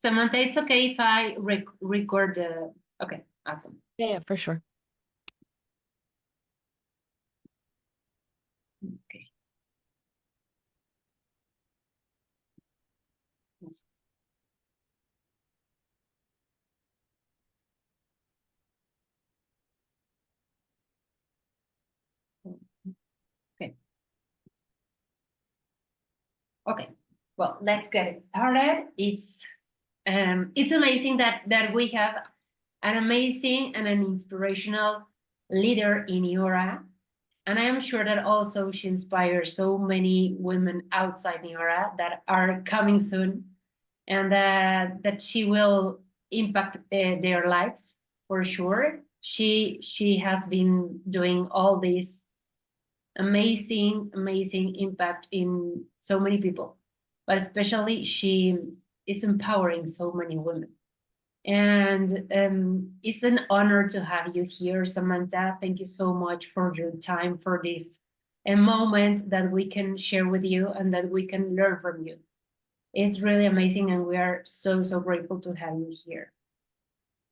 Samantha, it's okay if I record the... Okay, awesome. Yeah, for sure. Okay. Yes. Okay. Okay. Well, let's get it started. It's amazing that we have an amazing and an inspirational leader in Neora. And I am sure that also she inspires so many women outside Neora that are coming soon, and that she will impact their lives for sure. She has been doing all this amazing impact in so many people, but especially she is empowering so many women. And it's an honor to have you here, Samantha. Thank you so much for your time, for this a moment that we can share with you and that we can learn from you. It's really amazing and we are so grateful to have you here.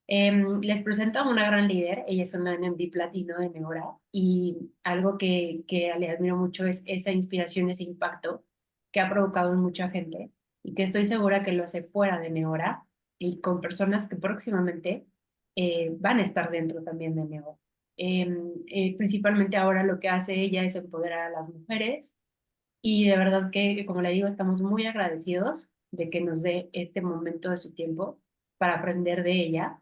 Les presento a una gran líder, ella es una NMD platino de Neora y algo que le admiro mucho es esa inspiración, ese impacto que ha provocado en mucha gente y que estoy segura que lo hace fuera de Neora y con personas que próximamente van a estar dentro también de Neora. Principalmente ahora lo que hace ella es empoderar a las mujeres y de verdad que, como le digo, estamos muy agradecidos de que nos dé este momento de su tiempo para aprender de ella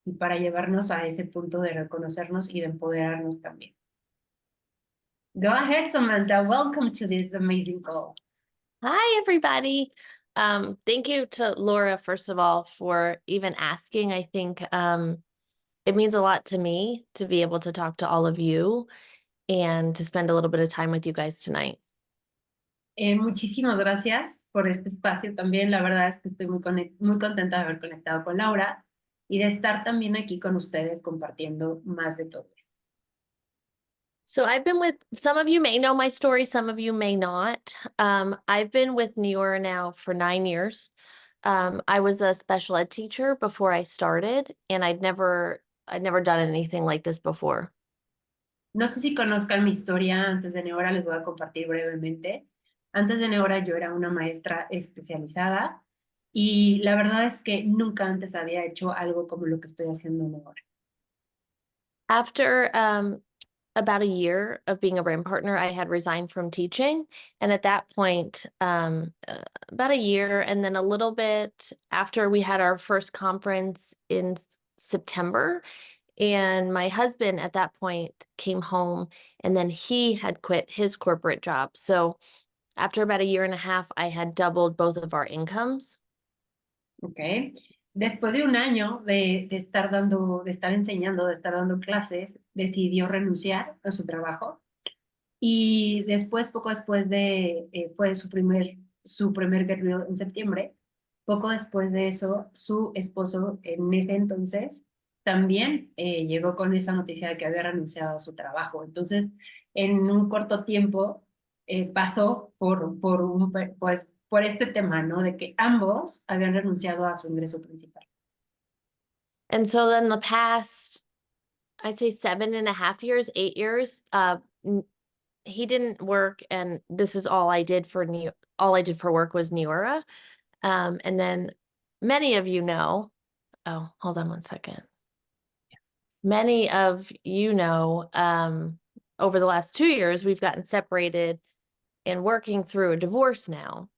y para llevarnos a ese punto de reconocernos y de empoderarnos también. Go ahead, Samantha. Welcome to this amazing call. Hi, everybody. Thank you to Laura, first of all, for even asking. I think it means a lot to me to be able to talk to all of you and to spend a little bit of time with you guys tonight. Muchísimas gracias por este espacio también. La verdad es que estoy muy contenta de haber conectado con Laura y de estar también aquí con ustedes compartiendo más de todo esto. So I've been with, some of you may know my story, some of you may not. I've been with Neora now for 9 years. I was a special ed teacher before I started, and I'd never done anything like this before. No sé si conozcan mi historia antes de Neora, les voy a compartir brevemente. Antes de Neora yo era una maestra especializada y la verdad es que nunca antes había hecho algo como lo que estoy haciendo ahora. After about a year of being a brand partner, I had resigned from teaching. And at that point, about a year, and then a little bit after we had our first conference in September, and my husband at that point came home, and then he had quit his corporate job. So after about a year and a half, I had doubled both of our incomes. Okay. Después de un año de estar enseñando, de estar dando clases, decidió renunciar a su trabajo y después, poco después fue su primer Get Real en septiembre. Poco después de eso, su esposo en ese entonces también llegó con esa noticia de que había renunciado a su trabajo. Entonces, en un corto tiempo pasó por este tema, ¿no? De que ambos habían renunciado a su ingreso principal. And so then the past, I'd say 7.5 years, 8 years, he didn't work, and this is all I did for work was Neora. And then many of you know, oh, hold on one second. Many of you know, over the last 2 years, we've gotten separated and working through a divorce now.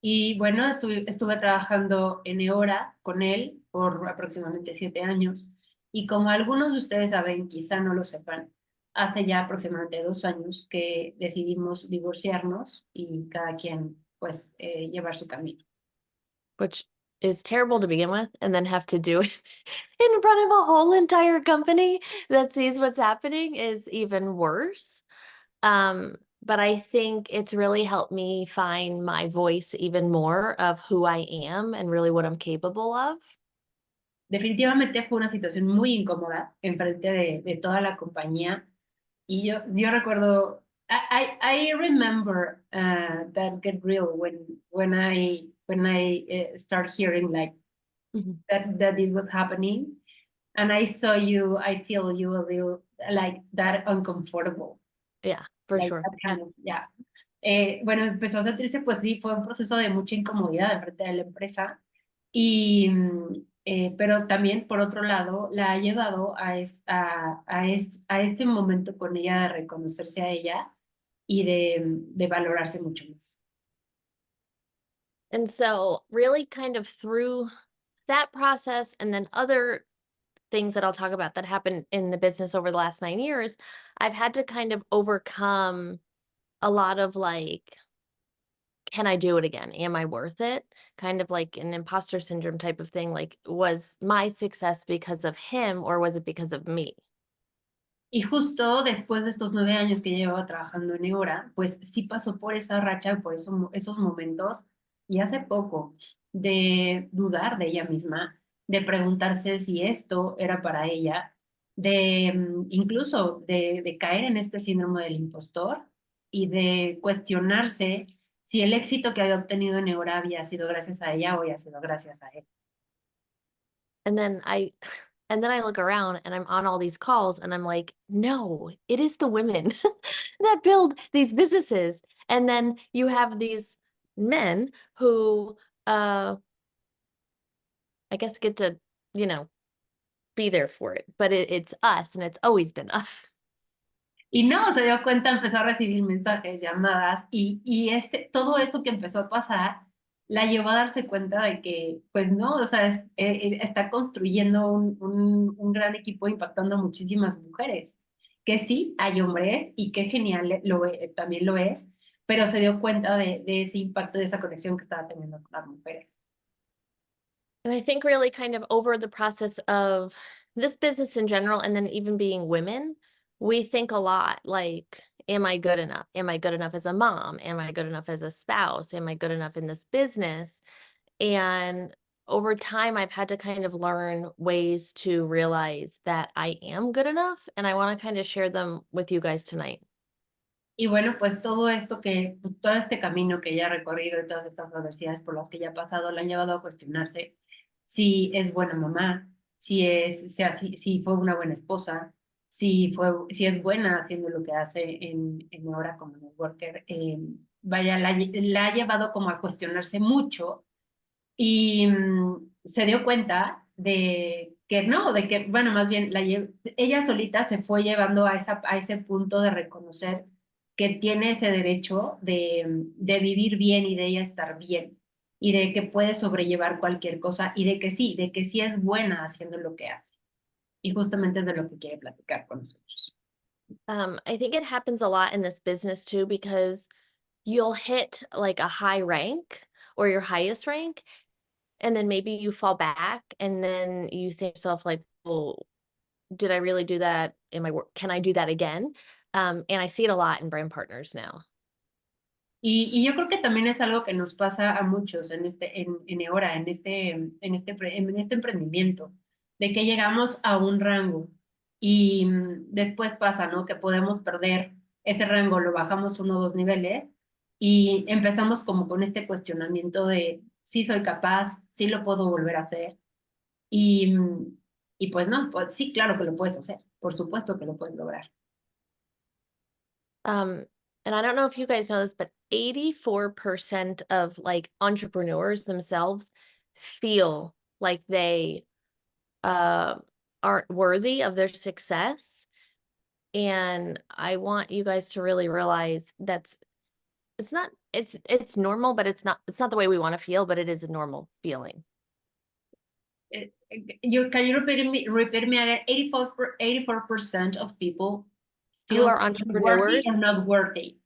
Y bueno, estuve trabajando en Neora con él por aproximadamente 7 años. Y como algunos de ustedes saben, quizá no lo sepan, hace ya aproximadamente 2 años que decidimos divorciarnos y cada quien, pues, llevar su camino. Which is terrible to begin with, and then have to do it in front of a whole entire company that sees what's happening is even worse. But I think it's really helped me find my voice even more of who I am and really what I'm capable of. Definitivamente fue una situación muy incómoda enfrente de toda la compañía. Y yo recuerdo I remember that get real when I start hearing like that this was happening, and I saw you. I feel you a little like that uncomfortable, Yeah, for like sure. that kind of yeah. Bueno, empezó a sentirse, pues sí, fue un proceso de mucha incomodidad de frente de la empresa, y, pero también, por otro lado, la ha llevado a este momento con ella de reconocerse a ella y de valorarse mucho más. And so really kind of through that process and then other things that I'll talk about that happened in the business over the last 9 years, I've had to kind of overcome a lot of like, can I do it again? Am I worth it? Kind of like an imposter syndrome type of thing. Like, was my success because of him or was it because of me? Y justo después de estos 9 años que llevaba trabajando en Neora, pues sí pasó por esa racha, por esos momentos, y hace poco, de dudar de ella misma, de preguntarse si esto era para ella, de incluso de caer en este síndrome del impostor y de cuestionarse si el éxito que había obtenido en Neora había sido gracias a ella o había sido gracias a él. And then I and then I look around and I'm on all these calls and I'm like, no, it is the women that build these businesses. And then you have these men who I guess get to, you know, be there for it. But it's us and it's always been us. Y no, se dio cuenta, empezó a recibir mensajes, llamadas, y todo eso que empezó a pasar la llevó a darse cuenta de que, pues no, o sea, está construyendo un gran equipo impactando a muchísimas mujeres. Que sí, hay hombres y qué genial también lo es, pero se dio cuenta de ese impacto, de esa conexión que estaba teniendo con las mujeres. And I think really kind of over the process of this business in general, and then even being women, we think a lot like, am I good enough? Am I good enough as a mom? Am I good enough as a spouse? Am I good enough in this business? And over time, I've had to kind of learn ways to realize that I am good enough. And I want to kind of share them with you guys tonight. Y bueno, pues todo este camino que ella ha recorrido y todas estas adversidades por las que ella ha pasado, la han llevado a cuestionarse si es buena mamá, si fue una buena esposa, si es buena haciendo lo que hace en ahora como networker. Vaya, la ha llevado como a cuestionarse mucho y se dio cuenta de que no, de que, bueno, más bien ella solita se fue llevando a ese punto de reconocer que tiene ese derecho de vivir bien y de ella estar bien y de que puede sobrellevar cualquier cosa y de que sí es buena haciendo lo que hace. Y justamente es de lo que quiere platicar con nosotros. I think it happens a lot in this business too, because you'll hit like a high rank or your highest rank, and then maybe you fall back and then you think to yourself like, well, did I really do that? Can I do that again? And I see it a lot in brand partners now. Y yo creo que también es algo que nos pasa a muchos en Eora, en este emprendimiento, de que llegamos a un rango y después pasa, ¿no? Que podemos perder ese rango, lo bajamos 1 o 2 niveles y empezamos como con este cuestionamiento de sí soy capaz, sí lo puedo volver a hacer. Y, y pues no, pues sí, claro que lo puedes hacer, por supuesto que lo puedes lograr. Um, and I don't know if you guys know this, but 84% of like entrepreneurs themselves feel like they uh, aren't worthy of their success. And I want you guys to really realize it's normal, but it's not the way we want to feel, but it is a normal feeling. Can you repeat me again? 84% of people Who feel are worthy entrepreneurs, or not worthy.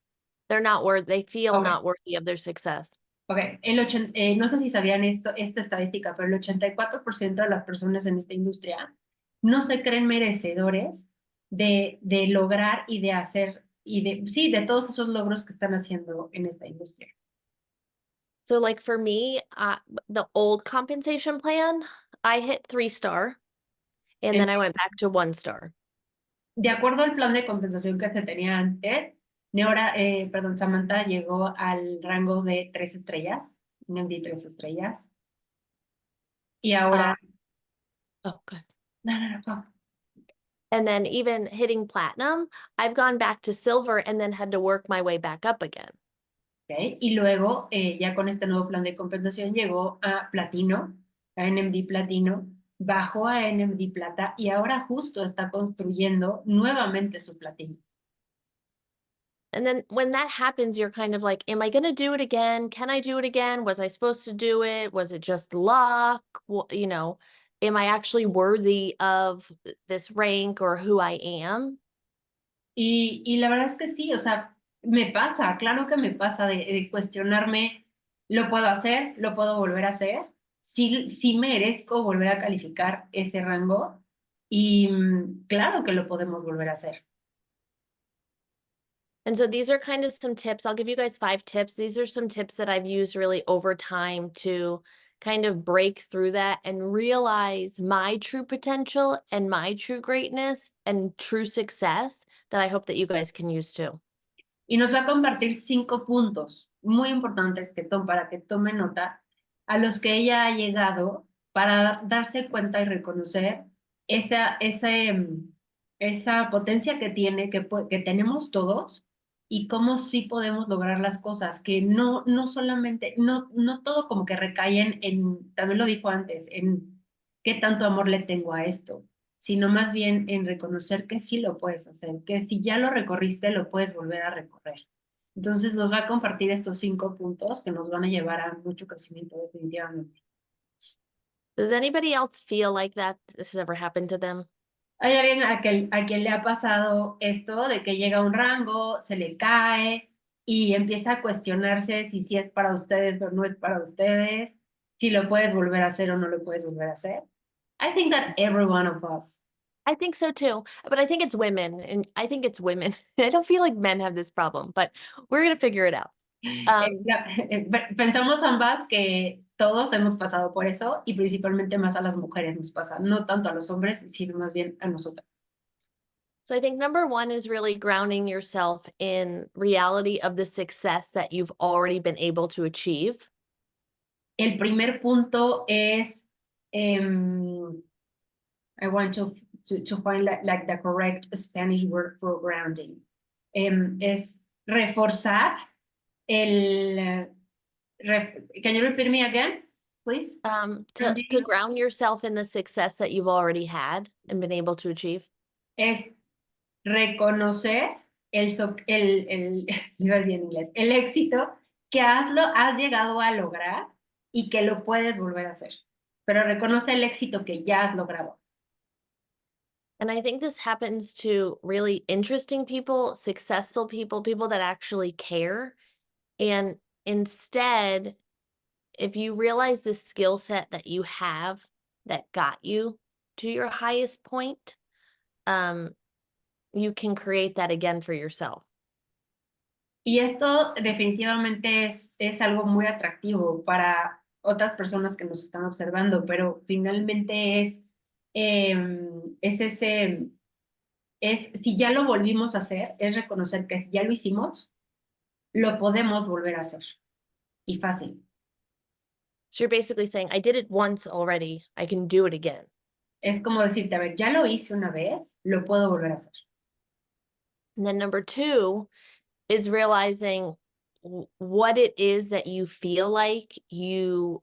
they're not worth they feel Okay. not worthy of their success. Okay. No sé si sabían esta estadística, pero el 84% de las personas en esta industria no se creen merecedores de lograr y de hacer, sí, de todos esos logros que están haciendo en esta industria. So like for me, the old compensation plan, I hit 3-star and then I went back to 1-star. De acuerdo al plan de compensación que se tenía antes, Neora, perdón, Samantha llegó al rango de 3 estrellas, un MD 3 estrellas. Y ahora, Oh, good. no, go. And then even hitting platinum, I've gone back to silver and then had to work my way back up again. Okay. Y luego, ya con este nuevo plan de compensación, llegó a platino, a NMD platino, bajó a NMD plata y ahora justo está construyendo nuevamente su platino. And then when that happens, you're kind of like, am I going to do it again? Can I do it again? Was I supposed to do it? Was it just luck? You know, am I actually worthy of this rank or who I am? Y la verdad es que sí, o sea, me pasa, claro que me pasa de cuestionarme, ¿lo puedo hacer? ¿Lo puedo volver a hacer? Sí, sí merezco volver a calificar ese rango y claro que lo podemos volver a hacer. And so these are kind of some tips. I'll give you guys 5 tips. These are some tips that I've used really over time to kind of break through that and realize my true potential and my true greatness and true success that I hope that you guys can use too. Y nos va a compartir 5 puntos muy importantes para que tome nota, a los que ella ha llegado para darse cuenta y reconocer esa potencia que tiene, que tenemos todos y cómo sí podemos lograr las cosas, que no solamente, no todo como que recae también lo dijo antes, en qué tanto amor le tengo a esto, sino más bien en reconocer que sí lo puedes hacer, que si ya lo recorriste, lo puedes volver a recorrer. Entonces nos va a compartir estos 5 puntos que nos van a llevar a mucho crecimiento definitivamente. Does anybody else feel like that this has ever happened to them? ¿Hay alguien a quien le ha pasado esto de que llega a un rango, se le cae y empieza a cuestionarse si sí es para ustedes o no es para ustedes, si lo puedes volver a hacer o no lo puedes volver a hacer? I think that every one of us. I think so too, but I think it's women, and I think it's women. I don't feel like men have this problem, but we're gonna figure it out. Pensamos ambas que todos hemos pasado por eso y principalmente más a las mujeres nos pasa, no tanto a los hombres, sino más bien a nosotras. So I think number 1 is really grounding yourself in reality of the success that you've already been able to achieve. El primer punto es, I want to find like the correct Spanish word for grounding. Es reforzar el, can you repeat me again, please? To ground yourself in the success that you've already had and been able to achieve. Es reconocer iba a decir en inglés, el éxito que has llegado a lograr y que lo puedes volver a hacer. Pero reconoce el éxito que ya has logrado. And I think this happens to really interesting people, successful people, people that actually care. And instead, if you realize the skill set that you have that got you to your highest point, you can create that again for yourself. Y esto definitivamente es algo muy atractivo para otras personas que nos están observando, pero finalmente si ya lo volvimos a hacer, es reconocer que si ya lo hicimos, lo podemos volver a hacer. Y fácil. So you're basically saying, I did it once already, I can do it again. Es como decirte, a ver, ya lo hice una vez, lo puedo volver a hacer. And then number 2 is realizing what it is that you feel like you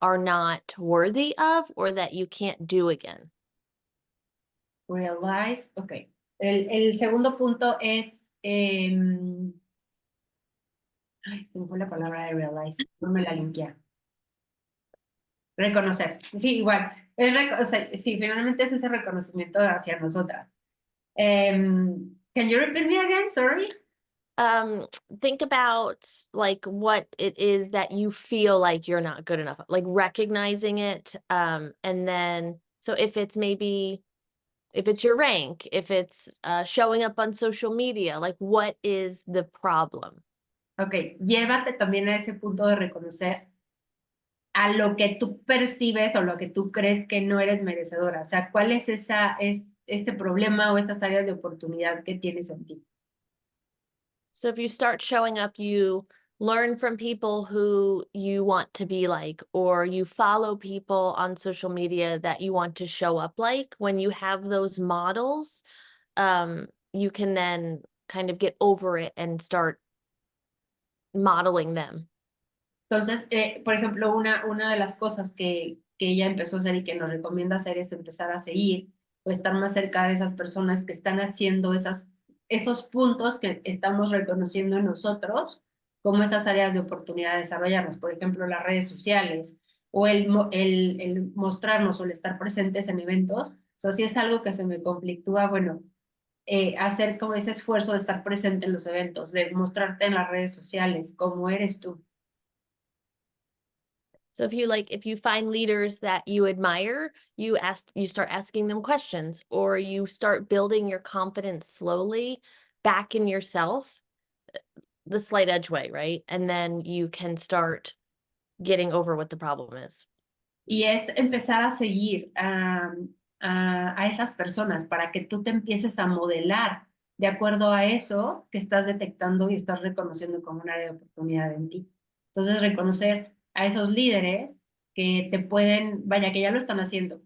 are not worthy of or that you can't do again. Realize, ok. El segundo punto es, ay, me fue la palabra de realize, no me la limpié. Reconocer, sí, igual. O sea, sí, finalmente es ese reconocimiento hacia nosotras. Can you repeat me again? Sorry. Think about like what it is that you feel like you're not good enough, like recognizing it. And then, so if it's your rank, if it's showing up on social media, like what is the problem? Ok, llévate también a ese punto de reconocer a lo que tú percibes o lo que tú crees que no eres merecedora. O sea, ¿cuál es ese problema o esas áreas de oportunidad que tienes en ti? So if you start showing up, you learn from people who you want to be like, or you follow people on social media that you want to show up like. When you have those models, you can then kind of get over it and start modeling them. Entonces, por ejemplo, una de las cosas que ella empezó a hacer y que nos recomienda hacer es empezar a seguir o estar más cerca de esas personas que están haciendo esos puntos que estamos reconociendo en nosotros como esas áreas de oportunidad de desarrollarnos. Por ejemplo, las redes sociales o el mostrarnos o el estar presentes en eventos. O sea, si es algo que se me conflictúa, bueno, hacer como ese esfuerzo de estar presente en los eventos, de mostrarte en las redes sociales, cómo eres tú. So if you find leaders that you admire, you start asking them questions, or you start building your confidence slowly back in yourself, the slight edge way, right? And then you can start getting over what the problem is. Y es empezar a seguir a esas personas para que tú te empieces a modelar de acuerdo a eso que estás detectando y estás reconociendo como un área de oportunidad en ti. Entonces, reconocer a esos líderes que te pueden, vaya, que ya lo están haciendo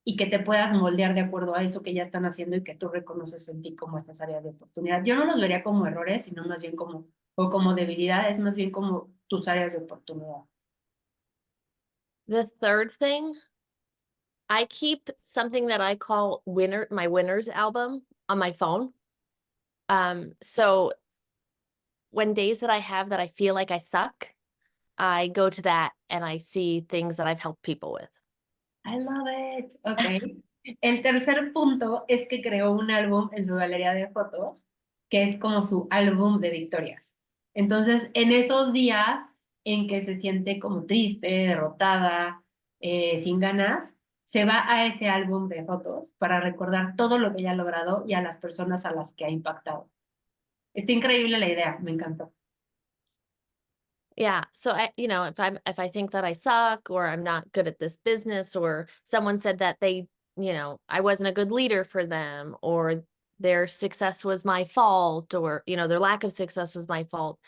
y que te puedas moldear de acuerdo a eso que ya están haciendo y que tú reconoces en ti como estas áreas de oportunidad. Yo no los vería como errores, sino más bien o como debilidades, más bien como tus áreas de oportunidad. The third thing, I keep something that I call my winners album on my phone. So when days that I have that I feel like I suck, I go to that and I see things that I've helped people with. I love it. Ok. El tercer punto es que creó un álbum en su galería de fotos, que es como su álbum de victorias. Entonces, en esos días en que se siente como triste, derrotada, sin ganas, se va a ese álbum de fotos para recordar todo lo que ella ha logrado y a las personas a las que ha impactado. Está increíble la idea, me encantó. Yeah. So if I think that I suck or I'm not good at this business, or someone said that I wasn't a good leader for them, or their success was my fault, or their lack of success was my fault.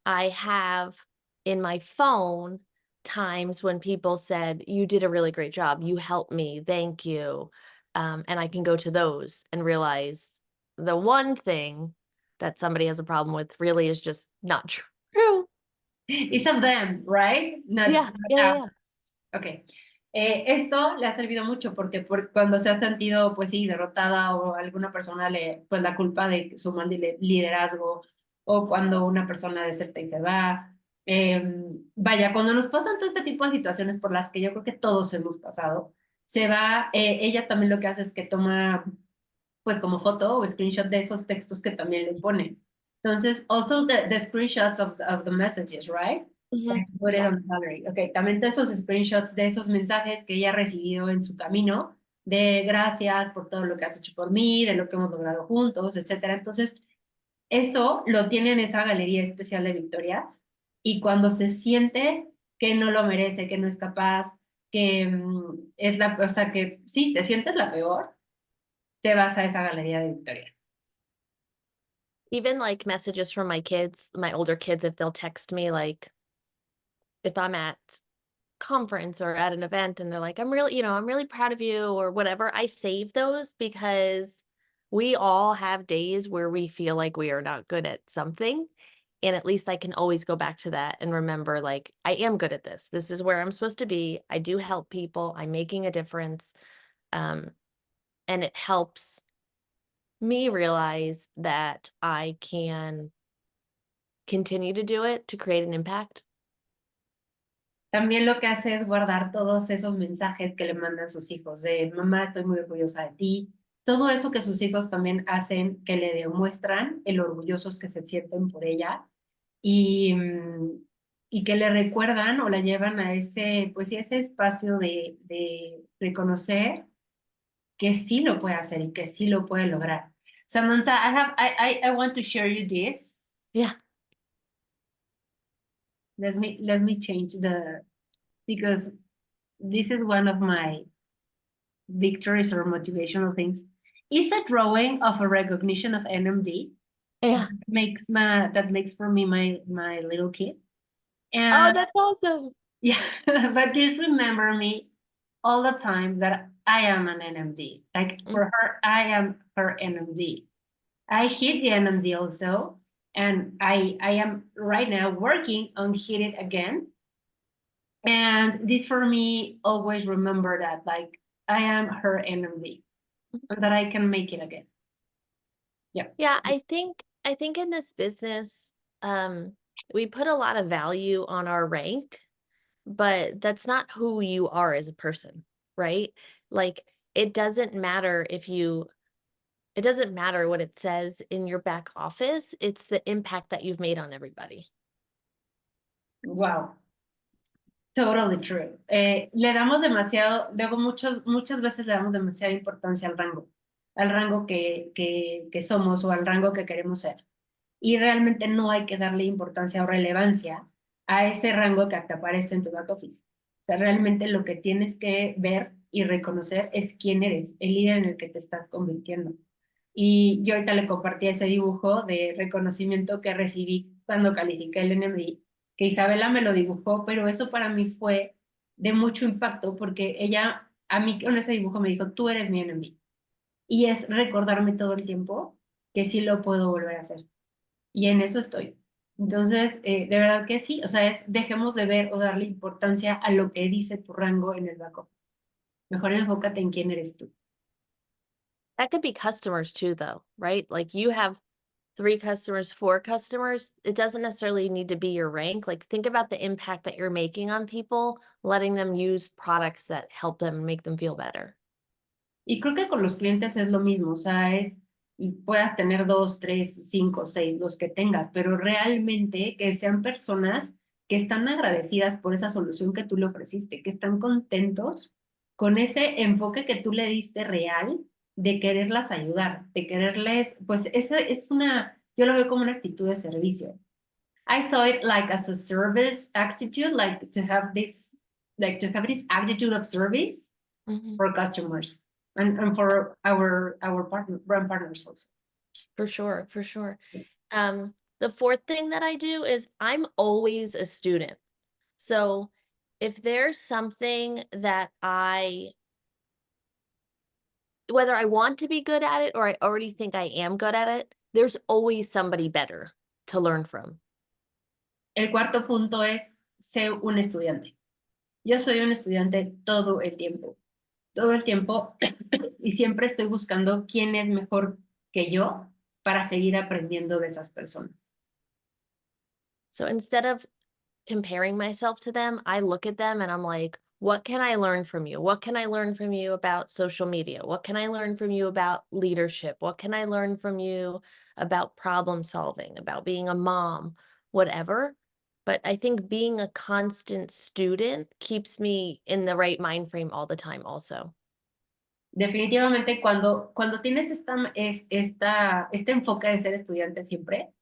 I have in my phone times when people said, "You did a really great job. You helped me. Thank you." And I can go to those and realize the one thing that somebody has a problem with really is just not true. It's of them, right? Yeah, yeah, yeah, yeah. Ok. Esto le ha servido mucho porque cuando se ha sentido, pues sí, derrotada o alguna persona pues la culpa de su mal liderazgo o cuando una persona deserta y se va. Vaya, cuando nos pasan todo este tipo de situaciones por las que yo creo que todos hemos pasado, se va, ella también lo que hace es que toma pues como foto o screenshot de esos textos que también le pone. Entonces, also the screenshots of the messages, right? Mhm. Put it Yeah. on the gallery. Ok, también de esos screenshots de esos mensajes que ella ha recibido en su camino, de gracias por todo lo que has hecho por mí, de lo que hemos logrado juntos, etcétera. Entonces, eso lo tiene en esa galería especial de victorias y cuando se siente que no lo merece, que no es capaz, que o sea, que sí, te sientes la peor, te vas a esa galería de victorias. Even like messages from my kids, my older kids, if they'll text me, like if I'm at conference or at an event and they're like, I'm really proud of you or whatever, I save those because we all have days where we feel like we are not good at something. And at least I can always go back to that and remember, like, I am good at this. This is where I'm supposed to be. I do help people. I'm making a difference. Um, and it helps me realize that I can continue to do it to create an impact. También lo que hace es guardar todos esos mensajes que le mandan sus hijos de mamá, estoy muy orgullosa de ti. Todo eso que sus hijos también hacen, que le demuestran el orgullosos que se sienten por ella y, y que le recuerdan o la llevan a ese, pues sí, ese espacio de reconocer que sí lo puede hacer y que sí lo puede lograr. Samantha, I want to share you this. Yeah. Let me change because this is one of my victories or motivational things. Is a drawing of a recognition of NMD. Yeah. that makes for me my little kid. Oh, And that's awesome. yeah, but just remember me all the time that I am an NMD. Like Mm. for her, I am her NMD. I hit the NMD also, and I am right now working on hit it again. And this for me always remember that like I am her NMD and that I can make it again. Yeah. Yeah, I think in this business, we put a lot of value on our rank, but that's not who you are as a person, right? Like it doesn't matter it doesn't matter what it says in your back office, it's the impact that you've made on everybody. Wow. Totally true. Le damos demasiado, luego muchas veces le damos demasiada importancia al rango que somos o al rango que queremos ser. Y realmente no hay que darle importancia o relevancia a ese rango que te aparece en tu back office. O sea, realmente lo que tienes que ver y reconocer es quién eres, el líder en el que te estás convirtiendo. Y yo ahorita le compartí ese dibujo de reconocimiento que recibí cuando califiqué el NMD, que Isabela me lo dibujó, pero eso para mí fue de mucho impacto porque ella, a mí con ese dibujo me dijo, tú eres mi NMD. Y es recordarme todo el tiempo que sí lo puedo volver a hacer. Y en eso estoy. Entonces, de verdad que sí, o sea, dejemos de ver o darle importancia a lo que dice tu rango en el back office. Mejor enfócate en quién eres tú. That could be customers too, though, right? Like you have 3 customers, 4 customers, it doesn't necessarily need to be your rank. Like think about the impact that you're making on people, letting them use products that help them make them feel better. Y creo que con los clientes es lo mismo, o sea, y puedas tener 2, 3, 5, 6, los que tengas, pero realmente que sean personas que están agradecidas por esa solución que tú le ofreciste, que están contentos con ese enfoque que tú le diste real de quererlas ayudar, de quererles, pues esa es yo lo veo como una actitud de servicio. I saw it like as a service attitude, like to have this attitude of service Mhm. for customers and for our brand partners also. For sure, for sure. The 4th thing that I do is I'm always a student. So if there's something that whether I want to be good at it or I already think I am good at it, there's always somebody better to learn from. El cuarto punto es ser un estudiante. Yo soy un estudiante todo el tiempo, y siempre estoy buscando quién es mejor que yo para seguir aprendiendo de esas personas. So instead of comparing myself to them, I look at them and I'm like, what can I learn from you? What can I learn from you about social media? What can I learn from you about leadership? What can I learn from you about problem solving, about being a mom, whatever? But I think being a constant student keeps me in the right mind frame all the time, also. Definitivamente cuando tienes este enfoque de ser estudiante siempre,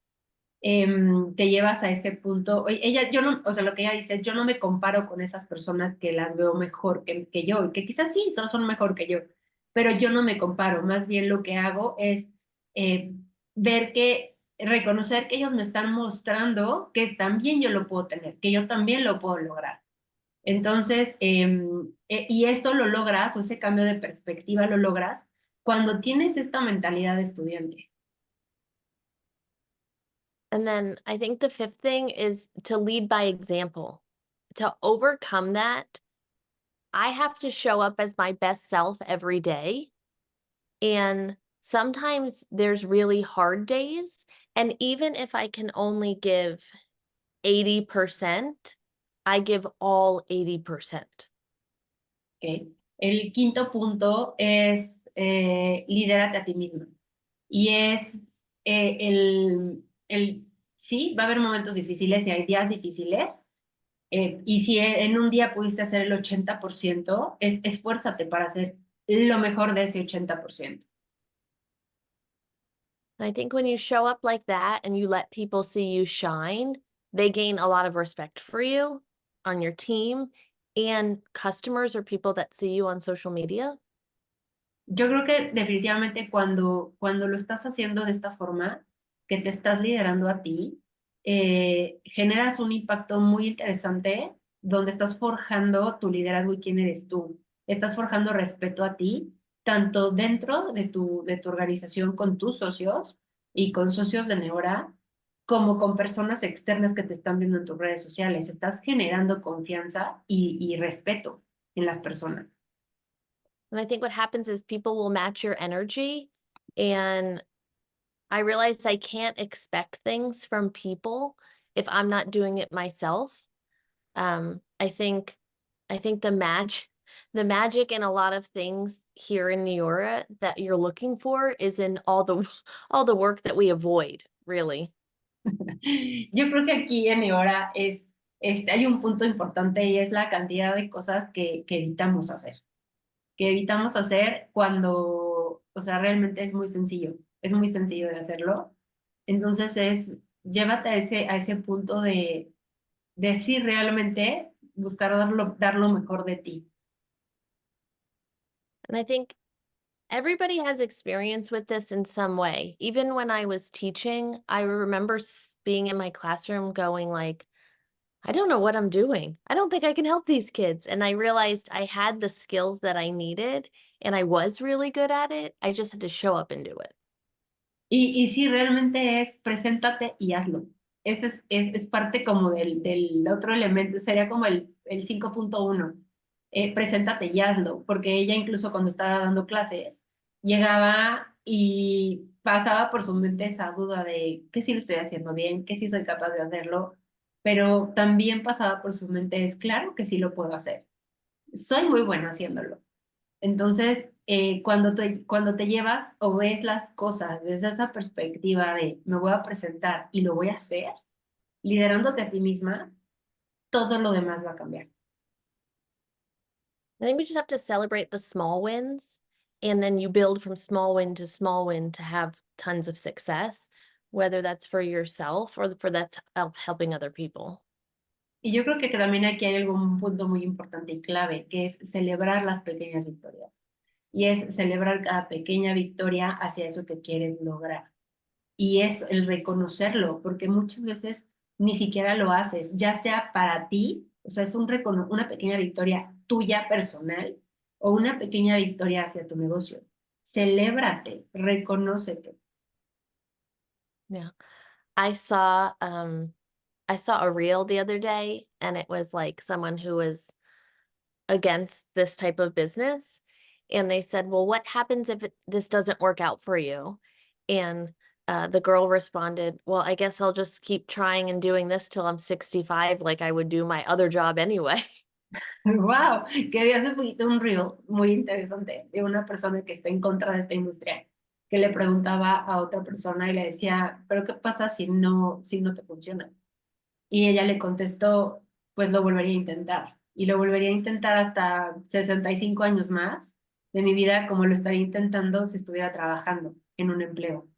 te llevas a ese punto. Yo no, o sea, lo que ella dice es, yo no me comparo con esas personas que las veo mejor que yo, y que quizás sí, son mejor que yo, pero yo no me comparo. Más bien lo que hago es eh, reconocer que ellos me están mostrando que también yo lo puedo tener, que yo también lo puedo lograr. Entonces, y esto lo logras, o ese cambio de perspectiva lo logras cuando tienes esta mentalidad de estudiante. And then I think the 5th thing is to lead by example. To overcome that, I have to show up as my best self every day. And sometimes there's really hard days. And even if I can only give 80%, I give all 80%. ¿Ok? El quinto punto es lidérate a ti mismo. Y es sí, va a haber momentos difíciles y hay días difíciles. Y si en un día pudiste hacer el 80%, esfuérzate para hacer lo mejor de ese 80%. And I think when you show up like that and you let people see you shine, they gain a lot of respect for you on your team and customers or people that see you on social media. Yo creo que definitivamente cuando lo estás haciendo de esta forma, que te estás liderando a ti, generas un impacto muy interesante donde estás forjando tu liderazgo y quién eres tú. Estás forjando respeto a ti, tanto dentro de tu organización con tus socios y con socios de Neora, como con personas externas que te están viendo en tus redes sociales. Estás generando confianza y respeto en las personas. And I think what happens is people will match your energy. And I realize I can't expect things from people if I'm not doing it myself. I think the magic in a lot of things here in Neora that you're looking for is in all the all the work that we avoid, really. Yo creo que aquí en Neora hay un punto importante y es la cantidad de cosas que evitamos hacer cuando, o sea, realmente es muy sencillo de hacerlo. Entonces llévate a ese punto de sí realmente buscar dar lo mejor de ti. And I think everybody has experience with this in some way. Even when I was teaching, I remember being in my classroom going like, I don't know what I'm doing. I don't think I can help these kids. And I realized I had the skills that I needed and I was really good at it. I just had to show up and do it. Y sí, realmente preséntate y hazlo. Ese es parte como del otro elemento, sería como el 5.1. Preséntate y hazlo, porque ella incluso cuando estaba dando clases, llegaba y pasaba por su mente esa duda de que si lo estoy haciendo bien, que si soy capaz de hacerlo, pero también pasaba por su mente es claro que sí lo puedo hacer. Soy muy bueno haciéndolo. Entonces, cuando te llevas o ves las cosas desde esa perspectiva de me voy a presentar y lo voy a hacer, liderándote a ti misma, todo lo demás va a cambiar. I think we just have to celebrate the small wins and then you build from small win to small win to have tons of success, whether that's for yourself or for that's helping other people. Y yo creo que también aquí hay algún punto muy importante y clave, que es celebrar las pequeñas victorias. Y es celebrar cada pequeña victoria hacia eso que quieres lograr. Y es el reconocerlo, porque muchas veces ni siquiera lo haces, ya sea para ti, o sea, es una pequeña victoria tuya personal o una pequeña victoria hacia tu negocio. Celébrate, reconócete. Yeah. I saw um I saw a reel the other day and it was like someone who was against this type of business and they said, "Well, what happens if this doesn't work out for you?" And the girl responded, "Well, I guess I'll just keep trying and doing this till I'm 65 like I would do my other job anyway." Wow, que vi hace poquito un reel muy interesante de una persona que está en contra de esta industria, que le preguntaba a otra persona y le decía, pero ¿qué pasa si no te funciona? Y ella le contestó, pues lo volvería a intentar. Y lo volvería a intentar hasta 65 años más de mi vida, como lo estaría intentando si estuviera trabajando en un empleo.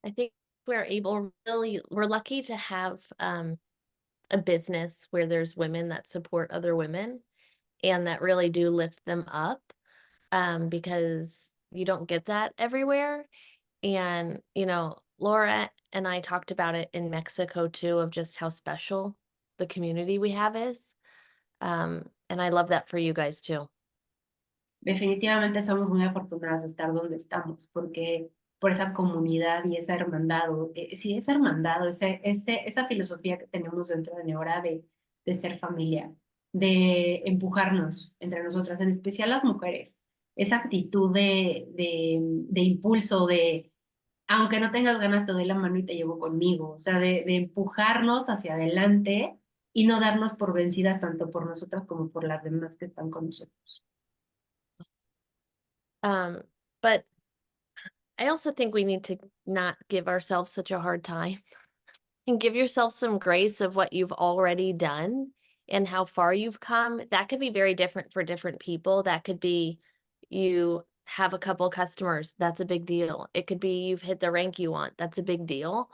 I think we're lucky to have a business where there's women that support other women and that really do lift them up because you don't get that everywhere. And, Laura and I talked about it in Mexico too, of just how special the community we have is. And I love that for you guys too. Definitivamente somos muy afortunadas de estar donde estamos, porque por esa comunidad y esa hermandad, sí, esa hermandad, esa filosofía que tenemos dentro de Neora de ser familia, de empujarnos entre nosotras, en especial las mujeres, esa actitud de impulso, de aunque no tengas ganas, te doy la mano y te llevo conmigo, o sea, de empujarnos hacia adelante y no darnos por vencidas tanto por nosotras como por las demás que están con nosotros. Um, but I also think we need to not give ourselves such a hard time and give yourself some grace of what you've already done and how far you've come. That could be very different for different people. That could be you have a couple customers. That's a big deal. It could be you've hit the rank you want. That's a big deal.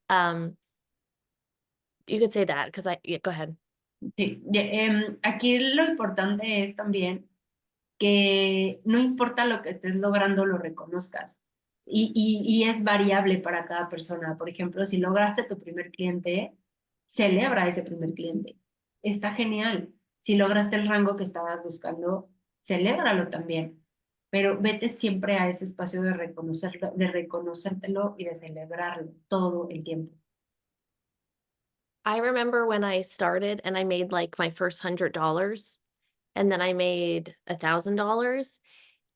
Um, you could say that because yeah, go ahead. Sí, aquí lo importante es también que no importa lo que estés logrando, lo reconozcas. Y es variable para cada persona. Por ejemplo, si lograste tu primer cliente, celebra ese primer cliente. Está genial. Si lograste el rango que estabas buscando, celébralo también. Pero vete siempre a ese espacio de reconocerlo, de reconocértelo y de celebrarlo todo el tiempo. I remember when I started and I made like my first $100 and then I made $1,000.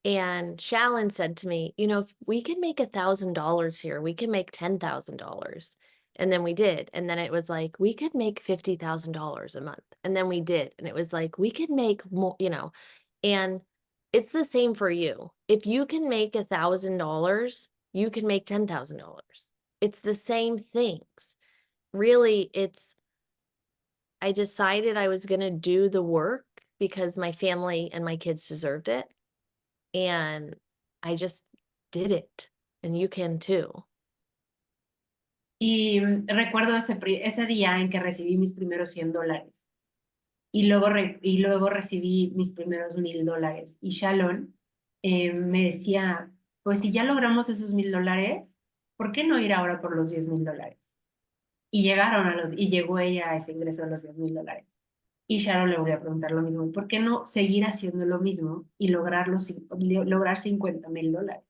And Shallon said to me, you know, if we can make $1,000 here, we can make $10,000. And then we did. And then it was like, we could make $50,000 a month. And then we did. And it was like, we could make more, you know, and it's the same for you. If you can make $1,000, you can make $10,000. It's the same things. Really, I decided I was going to do the work because my family and my kids deserved it. And I just did it, and you can too. Y recuerdo ese día en que recibí mis primeros $100 y luego recibí mis primeros $1,000. Y Shalon me decía, pues si ya logramos esos $1,000, ¿por qué no ir ahora por los $10,000? Y y llegó ella a ese ingreso de los $10,000. Y Sharon le voy a preguntar lo mismo, ¿por qué no seguir haciendo lo mismo y lograr $50,000?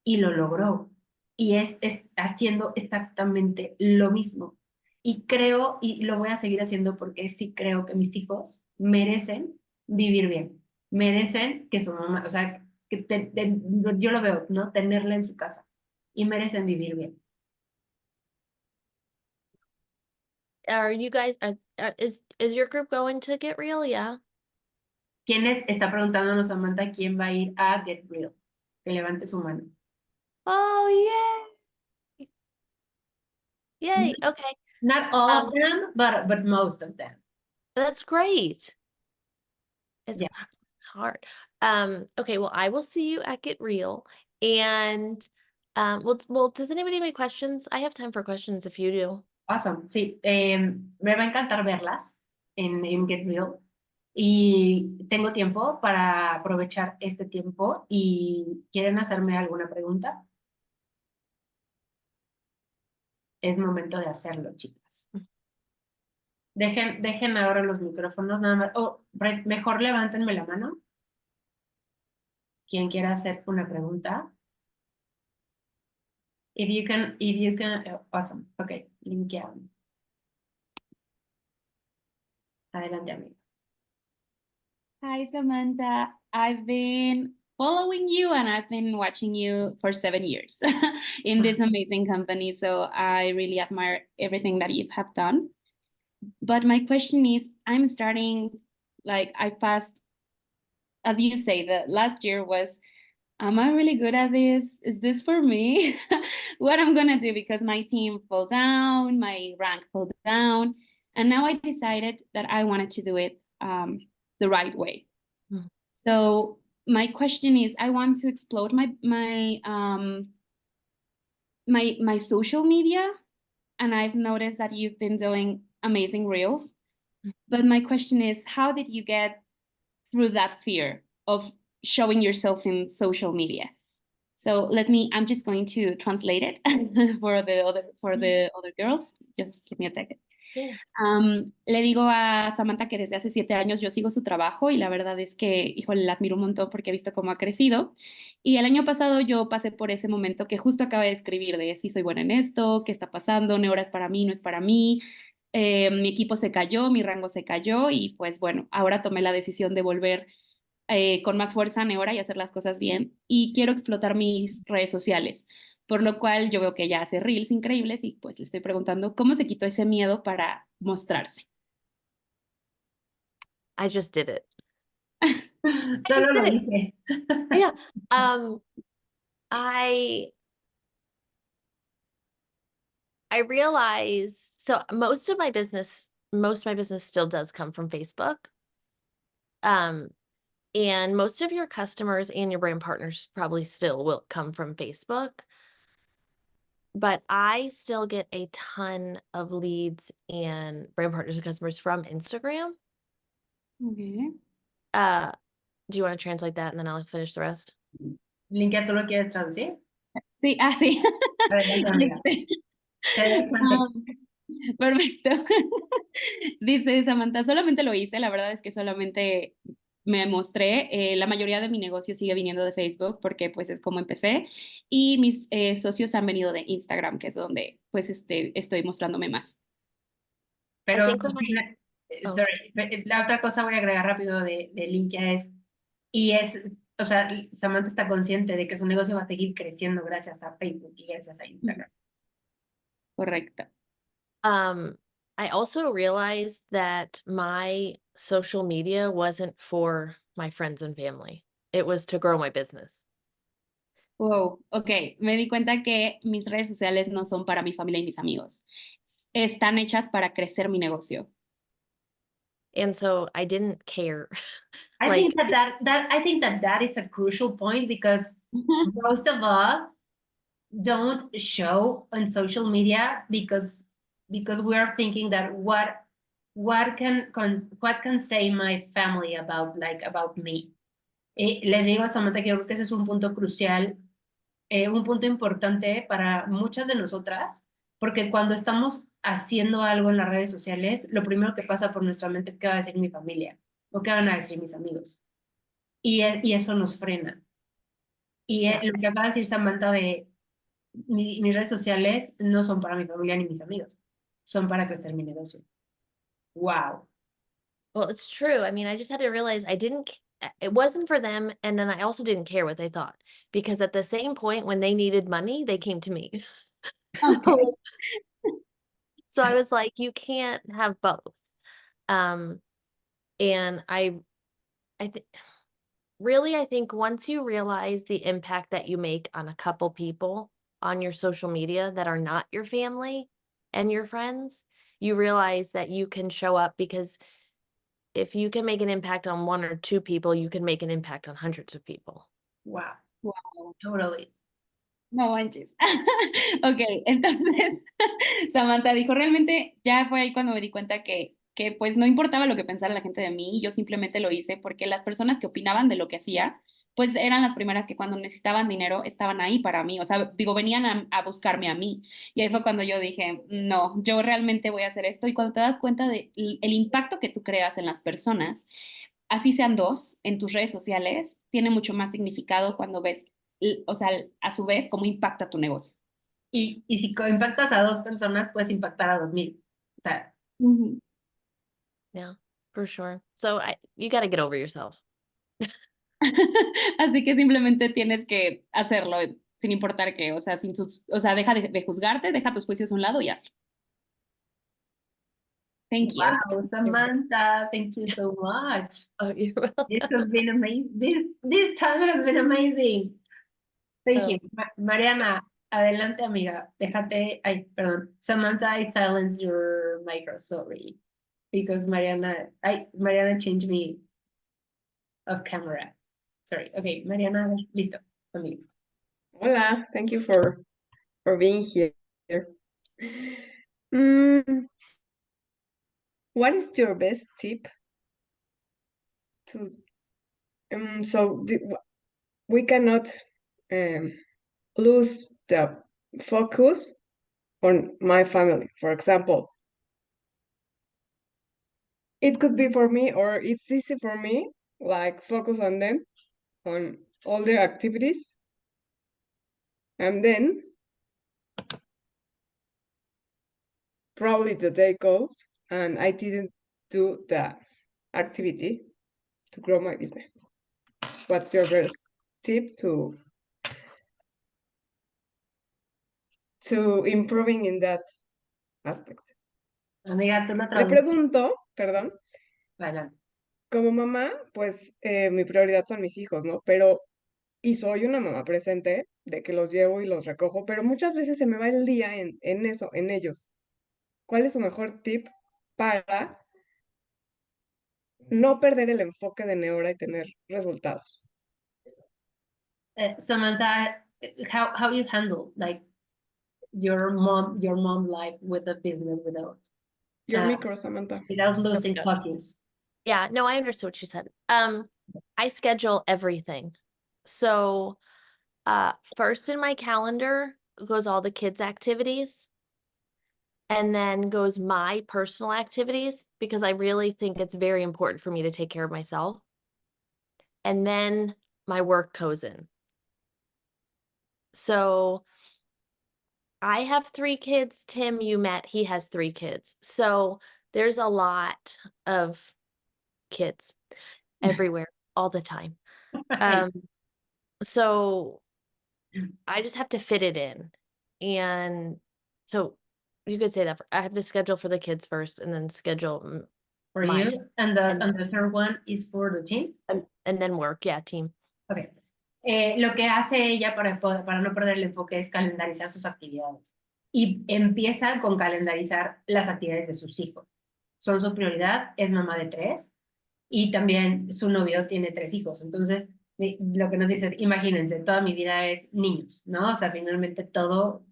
Y lo logró. Y es haciendo exactamente lo mismo. Y creo, y lo voy a seguir haciendo porque sí creo que mis hijos merecen vivir bien. Merecen que su mamá, o sea, yo lo veo, ¿no? Tenerla en su casa. Y merecen vivir bien. Are you guys, is your group going to Get Real? Yeah. Está preguntándonos Samantha quién va a ir a Get Real. Que levante su mano. Oh, yay. Yay. Okay. Not all of them, but most of them. That's great. It's Yeah. hard. Okay, well, I will see you at Get Real. And well, does anybody have any questions? I have time for questions if you do. Awesome. Sí, me va a encantar verlas en Get Real. Y tengo tiempo para aprovechar este tiempo. ¿Y quieren hacerme alguna pregunta? Es momento de hacerlo, chicas. Dejen ahora los micrófonos nada más. Mejor levántenme la mano. Quien quiera hacer una pregunta. If you can, awesome. Okay, Linkia. Adelante, amigo. Hi, Samantha. I've been following you and I've been watching you for 7 years in this amazing company. So I really admire everything that you have done. But my question is, I'm starting, like I passed, as you say, the last year was, am I really good at this? Is this for me? What I'm gonna do, because my team fell down, my rank fell down. And now I decided that I wanted to do it the right way. So my question is, I want to explode my social media, and I've noticed that you've been doing amazing reels. But my question is, how did you get through that fear of showing yourself in social media? So I'm just going to translate it for the other girls. Just give me a second. Yeah. Le digo a Samantha que desde hace 7 años yo sigo su trabajo y la verdad es que, híjole, la admiro un montón porque he visto cómo ha crecido. Y el año pasado yo pasé por ese momento que justo acaba de escribir de si soy buena en esto, qué está pasando, Neora es para mí, no es para mí. Mi equipo se cayó, mi rango se cayó y pues bueno, ahora tomé la decisión de volver con más fuerza a Neora y hacer las cosas bien. Y quiero explotar mis redes sociales. Por lo cual yo veo que ella hace reels increíbles y pues le estoy preguntando cómo se quitó ese miedo para mostrarse. I just did it. Solo lo dije. Yeah. I realized, so most of my business still does come from Facebook. And most of your customers and your brand partners probably still will come from Facebook. But I still get a ton of leads and brand partners and customers from Instagram. Okay. Do you want to translate that and then I'll finish the rest? Linkia, ¿tú lo quieres traducir? Sí, sí. Adelante, amiga. Este, Te doy chance. perfecto. Dice Samantha, solamente lo hice, la verdad es que solamente me mostré, la mayoría de mi negocio sigue viniendo de Facebook porque pues es como empecé y mis socios han venido de Instagram, que es donde pues estoy mostrándome más. I Pero, think when I, oh, sorry, la otra cosa voy a agregar rápido de Linkia es, o sea, Samantha está consciente de que su negocio va a seguir creciendo gracias a Facebook y gracias a Instagram. Correcto. I also realized that my social media wasn't for my friends and family. It was to grow my business. Wow, ok, me di cuenta que mis redes sociales no son para mi familia y mis amigos. Están hechas para crecer mi negocio. And so I didn't care. I Like, think I think that is a crucial point because most of us don't show on social media because we are thinking that what can say my family about me. Le digo a Samantha que creo que ese es un punto crucial, un punto importante para muchas de nosotras, porque cuando estamos haciendo algo en las redes sociales, lo primero que pasa por nuestra mente es qué va a decir mi familia o qué van a decir mis amigos. Y eso nos frena. Y yeah. lo que acaba de decir Samantha de mis redes sociales no son para mi familia ni mis amigos, son para crecer mi negocio. Wow. Well, it's true. I mean, I just had to realize it wasn't for them. And then I also didn't care what they thought because at the same point when they needed money, they came to me. Okay. So, so I was like, you can't have both. And I think really, I think once you realize the impact that you make on a couple people on your social media that are not your family and your friends, you realize that you can show up because if you can make an impact on one or two people, you can make an impact on hundreds of people. Wow. Wow. Totally. No manches. Ok, entonces Samantha dijo, realmente ya fue ahí cuando me di cuenta que pues no importaba lo que pensara la gente de mí, yo simplemente lo hice porque las personas que opinaban de lo que hacía, pues eran las primeras que cuando necesitaban dinero estaban ahí para mí, o sea, digo, venían a buscarme a mí. Y ahí fue cuando yo dije, no, yo realmente voy a hacer esto. Y cuando te das cuenta de el impacto que tú creas en las personas, así sean dos en tus redes sociales, tiene mucho más significado cuando ves, o sea, a su vez, cómo impacta tu negocio. Y si impactas a 2 personas, puedes impactar a 2000. O sea, Ujú. Yeah, for sure. So you got to get over yourself. Así que simplemente tienes que hacerlo sin importar qué, o sea, o sea, deja de juzgarte, deja tus juicios a un lado y hazlo. Thank you. wow, Samantha, thank you so much. Oh, you're welcome. This has been amazing. This time has been amazing. Thank you. Mariana, adelante, amiga. Déjate. Ay, perdón. Samantha, I silenced your micro, sorry. Because Mariana changed me of camera. Sorry. Okay, Mariana, listo. Amigo. Hola, thank you for being here. Mm, what is your best tip to we cannot lose the focus on my family, for example. It could be for me, or it's easy for me, like focus on them, on all their activities, and then probably the day goes and I didn't do the activity to grow my business. What's your best tip to improving in that aspect? Amiga, tú la Le traduces. pregunto, perdón, Adelante. como mamá, pues mi prioridad son mis hijos, ¿no? Pero, y soy una mamá presente, de que los llevo y los recojo, pero muchas veces se me va el día en eso, en ellos. ¿Cuál es su mejor tip para no perder el enfoque de Neora y tener resultados? Samantha, how you handle like your mom life with a business Your micro, Samantha. without losing Okay. focus? Yeah, no, I understood what you said. I schedule everything. So First in my calendar goes all the kids' activities, and then goes my personal activities because I really think it's very important for me to take care of myself. And then my work goes in. So I have 3 kids. Tim, you met, he has 3 kids. So there's a lot of kids everywhere all the time. Um, so I just have to fit it in. And so you could say that I have to schedule for the kids first and then schedule For my you, time. and And the third one is for the team. and then work, yeah, team. Okay. Lo que hace ella para no perder el enfoque es calendarizar sus actividades. Y empieza con calendarizar las actividades de sus hijos. Son su prioridad, es mamá de 3 y también su novio tiene 3 hijos. Entonces, lo que nos dice es, imagínense, toda mi vida es niños, ¿no? O sea, finalmente todo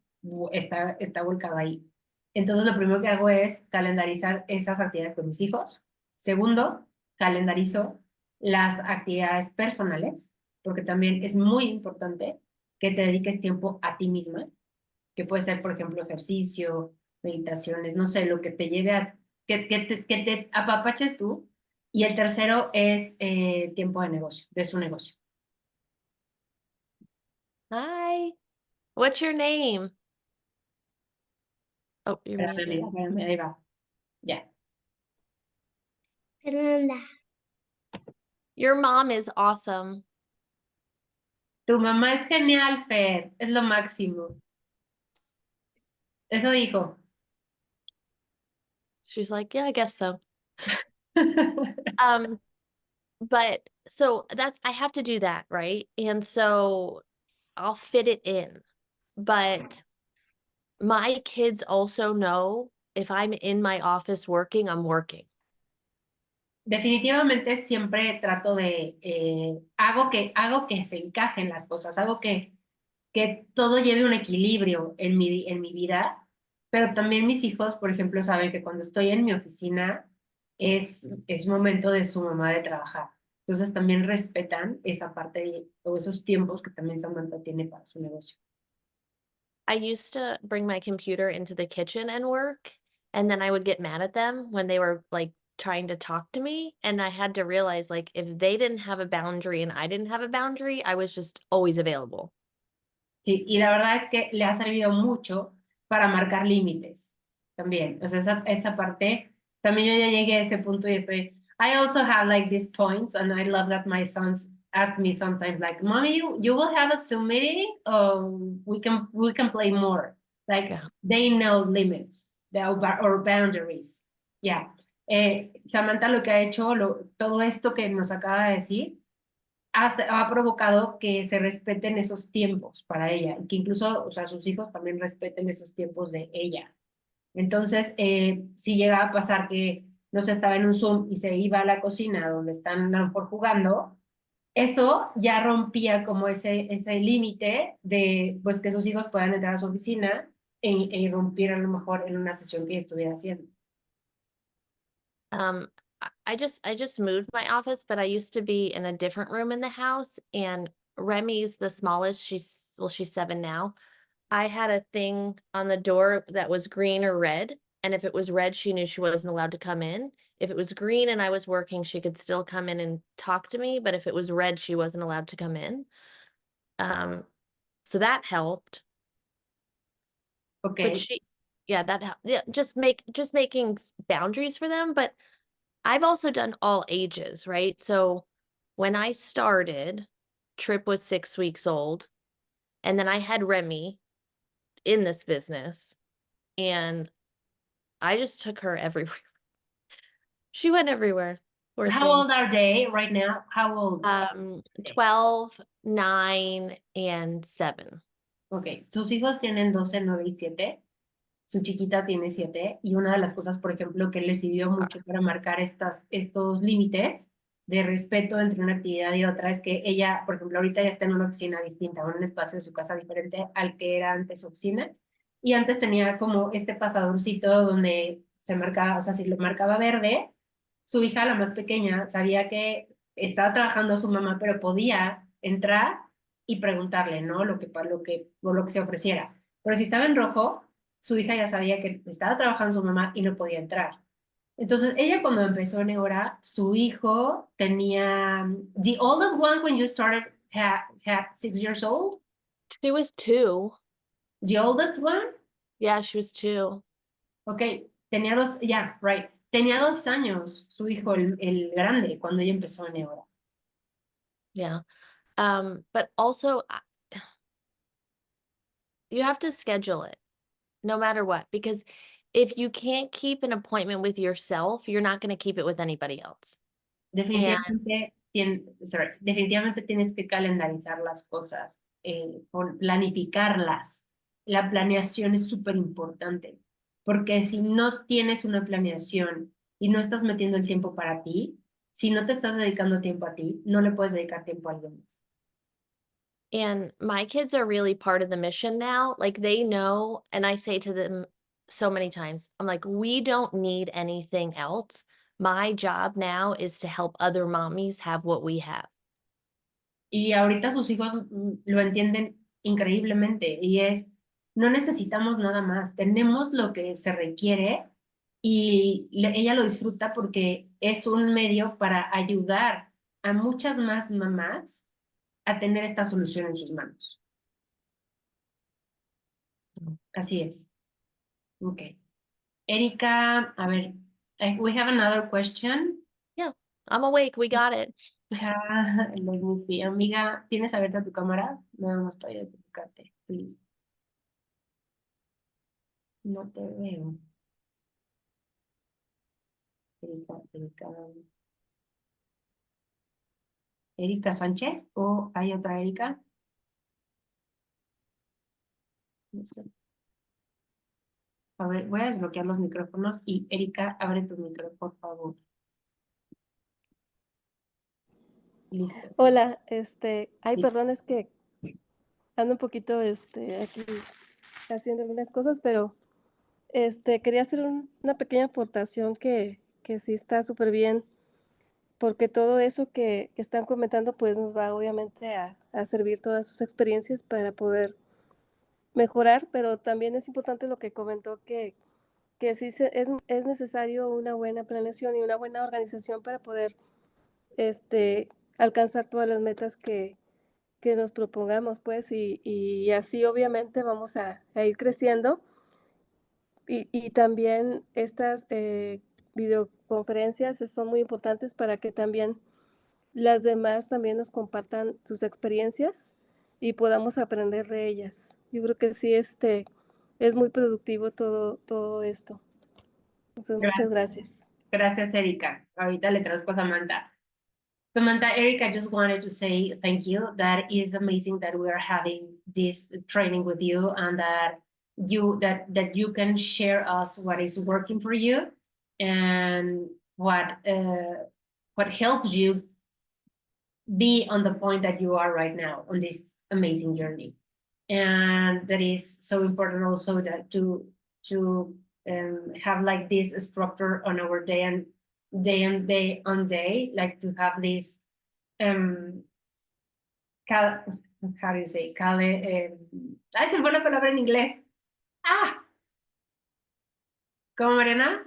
está volcado ahí. Entonces, lo primero que hago es calendarizar esas actividades con mis hijos. Segundo, calendarizo las actividades personales, porque también es muy importante que te dediques tiempo a ti misma, que puede ser, por ejemplo, ejercicio, meditaciones, no sé, lo que te lleve a que te apapaches tú. Y el tercero es tiempo de negocio, de su negocio. Hi. What's your name? Oh, you're muted. Espérame, ahí va. Ya. Fernanda. Your mom is awesome. Tu mamá es genial, Fer, es lo máximo. Eso dijo. She's like, yeah, I guess so. But so that's, I have to do that, right? And so I'll fit it in. But my kids also know if I'm in my office working, I'm working. Definitivamente siempre trato de, hago que se encajen las cosas, hago que todo lleve un equilibrio en mi vida, pero también mis hijos, por ejemplo, saben que cuando estoy en mi oficina es momento de su mamá de trabajar. Entonces también respetan esa parte o esos tiempos que también Samantha tiene para su negocio. I used to bring my computer into the kitchen and work, and then I would get mad at them when they were like trying to talk to me. And I had to realize, like, if they didn't have a boundary and I didn't have a boundary, I was just always available. Sí, y la verdad es que le ha servido mucho para marcar límites también. O sea, esa parte, también yo ya llegué a ese punto y estoy, I also have like these points and I love that my sons ask me sometimes like, Mommy, you will have a Zoom meeting or we can play more. Like Yeah. they know limits or boundaries. Yeah. Samantha lo que ha hecho, todo esto que nos acaba de decir, ha provocado que se respeten esos tiempos para ella, y que incluso, o sea, sus hijos también respeten esos tiempos de ella. Entonces, si llegaba a pasar que no se estaba en un Zoom y se iba a la cocina donde están a lo mejor jugando, eso ya rompía como ese límite de pues que sus hijos puedan entrar a su oficina e irrumpir a lo mejor en una sesión que estuviera haciendo. I just moved my office, but I used to be in a different room in the house, and Remy's the smallest. She's 7 now. I had a thing on the door that was green or red, and if it was red, she knew she wasn't allowed to come in. If it was green and I was working, she could still come in and talk to me, but if it was red, she wasn't allowed to come in. So that helped. Okay. But yeah, just making boundaries for them. But I've also done all ages, right? So when I started, Trip was 6 weeks old, and then I had Remy in this business, and I just took her everywhere. She went everywhere. Poor How thing. old are they right now? How old? 12, 9, and 7. Ok, sus hijos tienen 12, 9 y 7. Su chiquita tiene 7. Y una de las cosas, por ejemplo, que le sirvió mucho para marcar estos límites de respeto entre una actividad y otra es que ella, por ejemplo, ahorita ya está en una oficina distinta, en un espacio de su casa diferente al que era antes oficina. Y antes tenía como este pasadorcito donde se marcaba, o sea, si lo marcaba verde, su hija, la más pequeña, sabía que estaba trabajando su mamá, pero podía entrar y preguntarle, ¿no? Por lo que se ofreciera. Pero si estaba en rojo, su hija ya sabía que estaba trabajando su mamá y no podía entrar. Entonces, ella cuando empezó Neora, su hijo tenía, the oldest one when you started had 6 years old, She was 2. the oldest one, Yeah, she was 2. ok, tenía 2, yeah, right, tenía 2 años su hijo, el grande, cuando ella empezó Neora. Yeah. But also you have to schedule it no matter what, because if you can't keep an appointment with yourself, you're not going to keep it with anybody else. Definitivamente, definitivamente tienes que calendarizar las cosas, planificarlas. La planeación es súper importante, porque si no tienes una planeación y no estás metiendo el tiempo para ti, si no te estás dedicando tiempo a ti, no le puedes dedicar tiempo a alguien más. And my kids are really part of the mission now. Like they know, and I say to them so many times, I'm like, we don't need anything else. My job now is to help other mommies have what we have. Y ahorita sus hijos lo entienden increíblemente y no necesitamos nada más, tenemos lo que se requiere y ella lo disfruta porque es un medio para ayudar a muchas más mamás a tener esta solución en sus manos. Así es. Ok. Erika, a ver, we have another question. Yeah, I'm awake. We got it. Let me see. Amiga, ¿tienes abierta tu cámara? Nada más para identificarte, please. No te veo. Erika Sánchez, o hay otra Erika. No sé. A ver, voy a desbloquear los micrófonos y Erika, abre tu micrófono, por favor. Listo. Hola, ay, Sí. perdón, es que ando un poquito, aquí haciendo algunas cosas, pero, quería hacer una pequeña aportación que sí está súper bien, porque todo eso que están comentando, pues nos va obviamente a servir todas sus experiencias para poder mejorar, pero también es importante lo que comentó que sí es necesario una buena planeación y una buena organización para poder, alcanzar todas las metas que nos propongamos, pues, y así obviamente vamos a ir creciendo. Y también estas videoconferencias son muy importantes para que también las demás también nos compartan sus experiencias y podamos aprender de ellas. Yo creo que sí, es muy productivo todo esto. Entonces, muchas gracias. Gracias, Erika. Ahorita le traduzco a Samantha. Samantha, Erika just wanted to say thank you. That is amazing that we are having this training with you and that you can share us what is working for you and what helps you be on the point that you are right now on this amazing journey. And that is so important also that to have like this structure on our day on day, like to have this how do you say ay, se me fue la palabra en inglés. ¿Cómo, Mariana?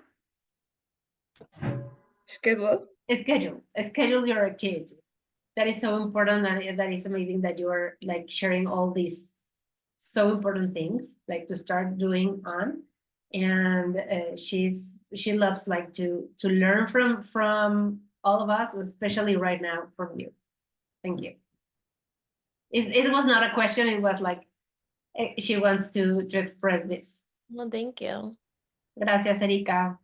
Schedule your activities. That is so important, and that is amazing that you are like sharing all these so important things like to start doing on. And she loves like to learn from all of us, especially right now from you. Thank you. It was not a question, it was like she wants to express this. Well, thank you. Gracias, Erika.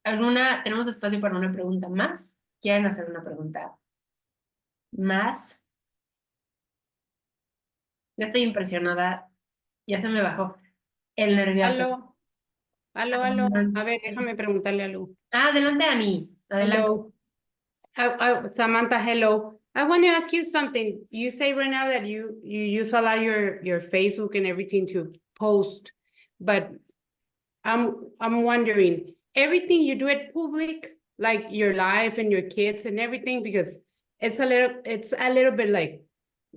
¿Tenemos espacio para una pregunta más? ¿Quieren hacer una pregunta más? Yo estoy impresionada. Ya se me bajó el nervio. Aló. A ver, déjame preguntarle a Lu. Adelante, Ani. Adelante. Hello. Samantha, hello. I want to ask you something. You say right now that you use a lot your Facebook and everything to post, but I'm wondering, everything you do it public, like your life and your kids and everything, because it's a little bit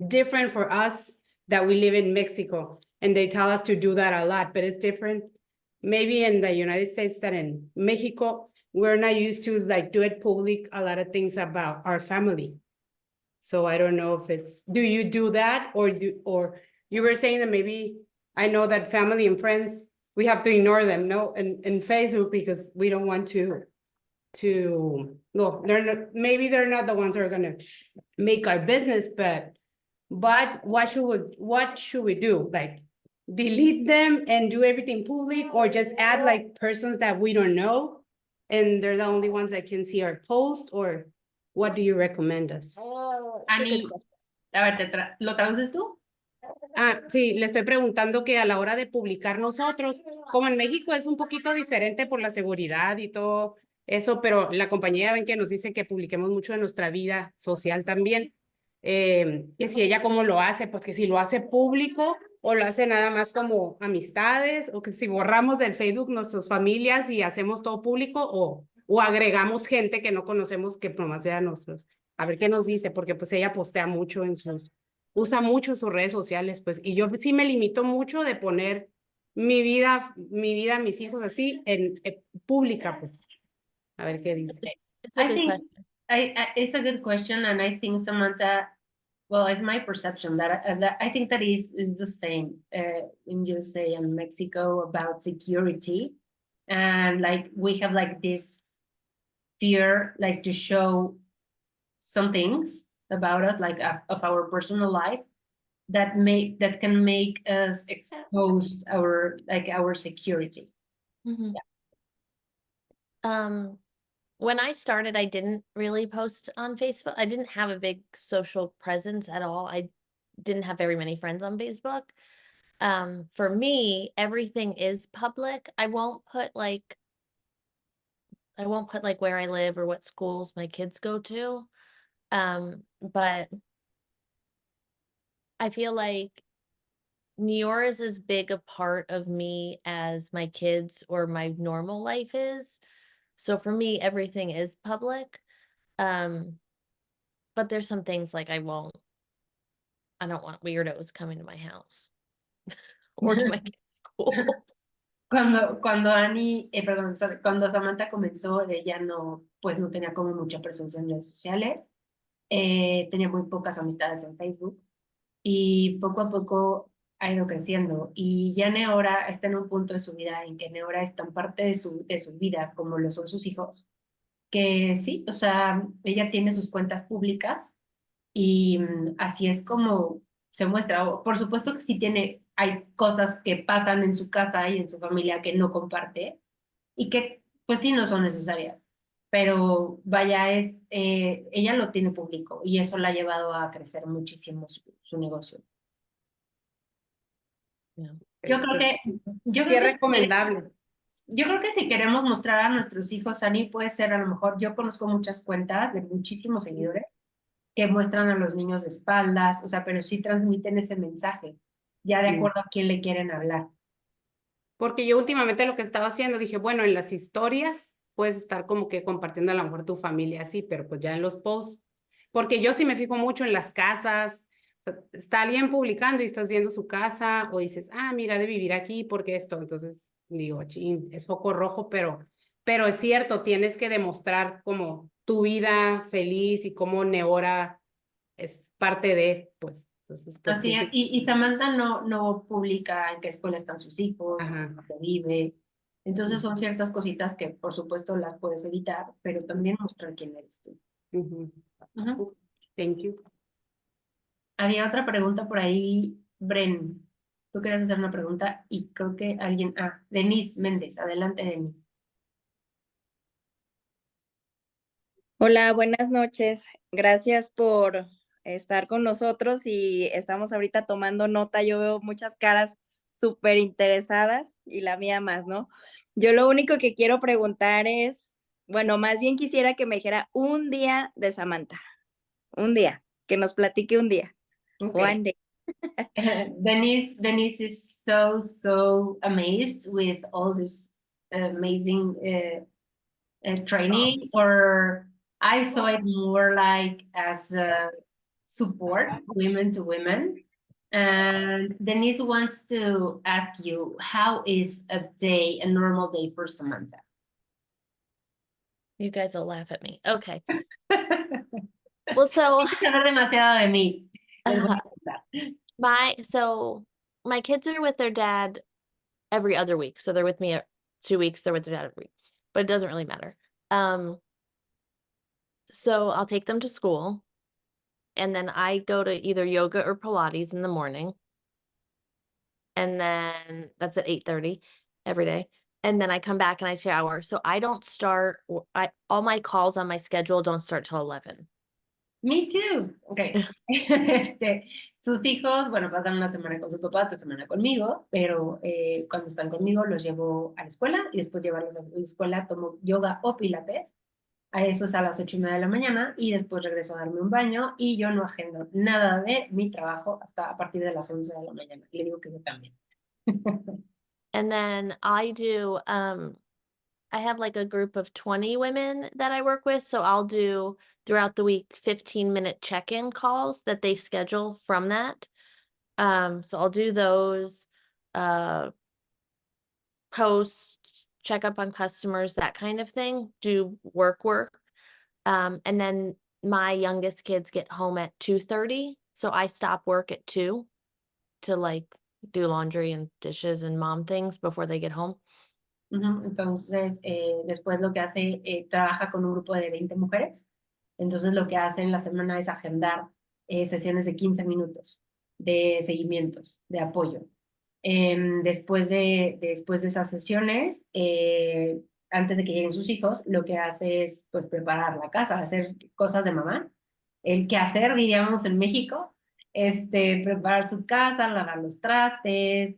different for us that we live in Mexico, and they tell us to do that a lot, but it's different maybe in the United States than in Mexico. We're not used to like do it public, a lot of things about our family. So I don't know if it's, do you do that, or you were saying that maybe, I know that family and friends, we have to ignore them, no, in Facebook, because we don't want to, well, maybe they're not the ones that are gonna make our business, but what should we do? Like delete them and do everything public, or just add like persons that we don't know and they're the only ones that can see our post, or what do you recommend us? Oh, that's a good Ani, question. a ver, ¿lo traduces tú? Sí, le estoy preguntando que a la hora de publicar nosotros, como en México es un poquito diferente por la seguridad y todo eso, pero la compañía ven que nos dice que publiquemos mucho de nuestra vida social también. Que si ella cómo lo hace, pues que si lo hace público o lo hace nada más como amistades, o que si borramos del Facebook nuestras familias y hacemos todo público, o agregamos gente que no conocemos que nomás vea nosotros. A ver qué nos dice, porque pues ella postea mucho usa mucho sus redes sociales, pues, y yo sí me limito mucho de poner mi vida, mis hijos así en pública, pues. A ver qué dice. It's a I good think question. it's a good question, and I think Samantha, well, it's my perception that I think that is the same in USA and Mexico about security, and like we have like this fear, like to show some things about us, like of our personal life, that can make us expose our security. Mhm. When I started, I didn't really post on Facebook. I didn't have a big social presence at all. I didn't have very many friends on Facebook. For me, everything is public. I won't put like where I live or what schools my kids go to. But I feel like Neora's as big a part of me as my kids or my normal life is. So for me, everything is public. But there's some things like I don't want weirdos coming to my house or to my kids' school. Cuando Ani, perdón, cuando Samantha comenzó, ella no tenía como mucha presencia en redes sociales, tenía muy pocas amistades en Facebook, y poco a poco ha ido creciendo, y ya Neora está en un punto de su vida en que Neora es tan parte de su vida como lo son sus hijos, que sí, o sea, ella tiene sus cuentas públicas y así es como se muestra. Por supuesto que sí hay cosas que pasan en su casa y en su familia que no comparte y que pues sí no son necesarias, pero vaya, ella lo tiene público y eso la ha llevado a crecer muchísimo su negocio. Yeah. Yo creo que Sí es recomendable. Yo creo que si queremos mostrar a nuestros hijos, Ani, puede ser, a lo mejor, yo conozco muchas cuentas de muchísimos seguidores que muestran a los niños de espaldas, o sea, pero sí transmiten ese mensaje, ya de acuerdo a quién le quieren hablar. Porque yo últimamente lo que estaba haciendo, dije, bueno, en las historias puedes estar como que compartiendo a lo mejor tu familia así, pero pues ya en los posts, porque yo sí me fijo mucho en las casas. O sea, está alguien publicando y estás viendo su casa, o dices, mira, de vivir aquí, porque esto, entonces digo, chin, es foco rojo, pero es cierto, tienes que demostrar como tu vida feliz y cómo Neora es parte de, pues. Entonces, pues Así sí, es, y Samantha no publica en qué escuela están sus hijos, dónde vive. Entonces son ciertas cositas que por supuesto las puedes evitar, pero también mostrar quién eres tú. Thank you. Había otra pregunta por ahí, Bren. Tú querías hacer una pregunta y creo que alguien, Denise Méndez, adelante, Denise. Hola, buenas noches. Gracias por estar con nosotros y estamos ahorita tomando nota. Yo veo muchas caras súper interesadas y la mía más, ¿no? Yo lo único que quiero preguntar es, bueno, más bien quisiera que me dijera un día de Samantha. Un día, que nos platique un día. Okay. One day. Denise is so amazed with all this amazing training, or I saw it more like as support women to women. And Denise wants to ask you, how is a normal day for Samantha? You guys will laugh at me. Okay. Well, so Saber demasiado de mí. Les voy a contar. my kids are with their dad every other week. So they're with me 2 weeks, they're with their dad every week. But it doesn't really matter. So I'll take them to school. And then I go to either yoga or Pilates in the morning. And then that's at 8:30 every day. And then I come back and I shower. So I don't start, all my calls on my schedule don't start till 11. Me too. Ok. Sus hijos, bueno, pasan una semana con su papá, otra semana conmigo, pero cuando están conmigo los llevo a la escuela y después llevarlos a la escuela tomo yoga o pilates. A eso es a las 8:30 de la mañana y después regreso a darme un baño y yo no agendo nada de mi trabajo hasta a partir de las 11 de la mañana. Le digo que yo también. And then I do, I have like a group of 20 women that I work with. So I'll do throughout the week 15-minute check-in calls that they schedule from that. So I'll do those, post, check up on customers, that kind of thing, do work. And then my youngest kids get home at 2:30. So I stop work at 2 to like do laundry and dishes and mom things before they get home. Entonces, después lo que hace, trabaja con un grupo de 20 mujeres. Entonces, lo que hace en la semana es agendar sesiones de 15 minutos de seguimientos, de apoyo. Después de esas sesiones, antes de que lleguen sus hijos, lo que hace es pues preparar la casa, hacer cosas de mamá. El quehacer, diríamos en México, preparar su casa, lavar los trastes,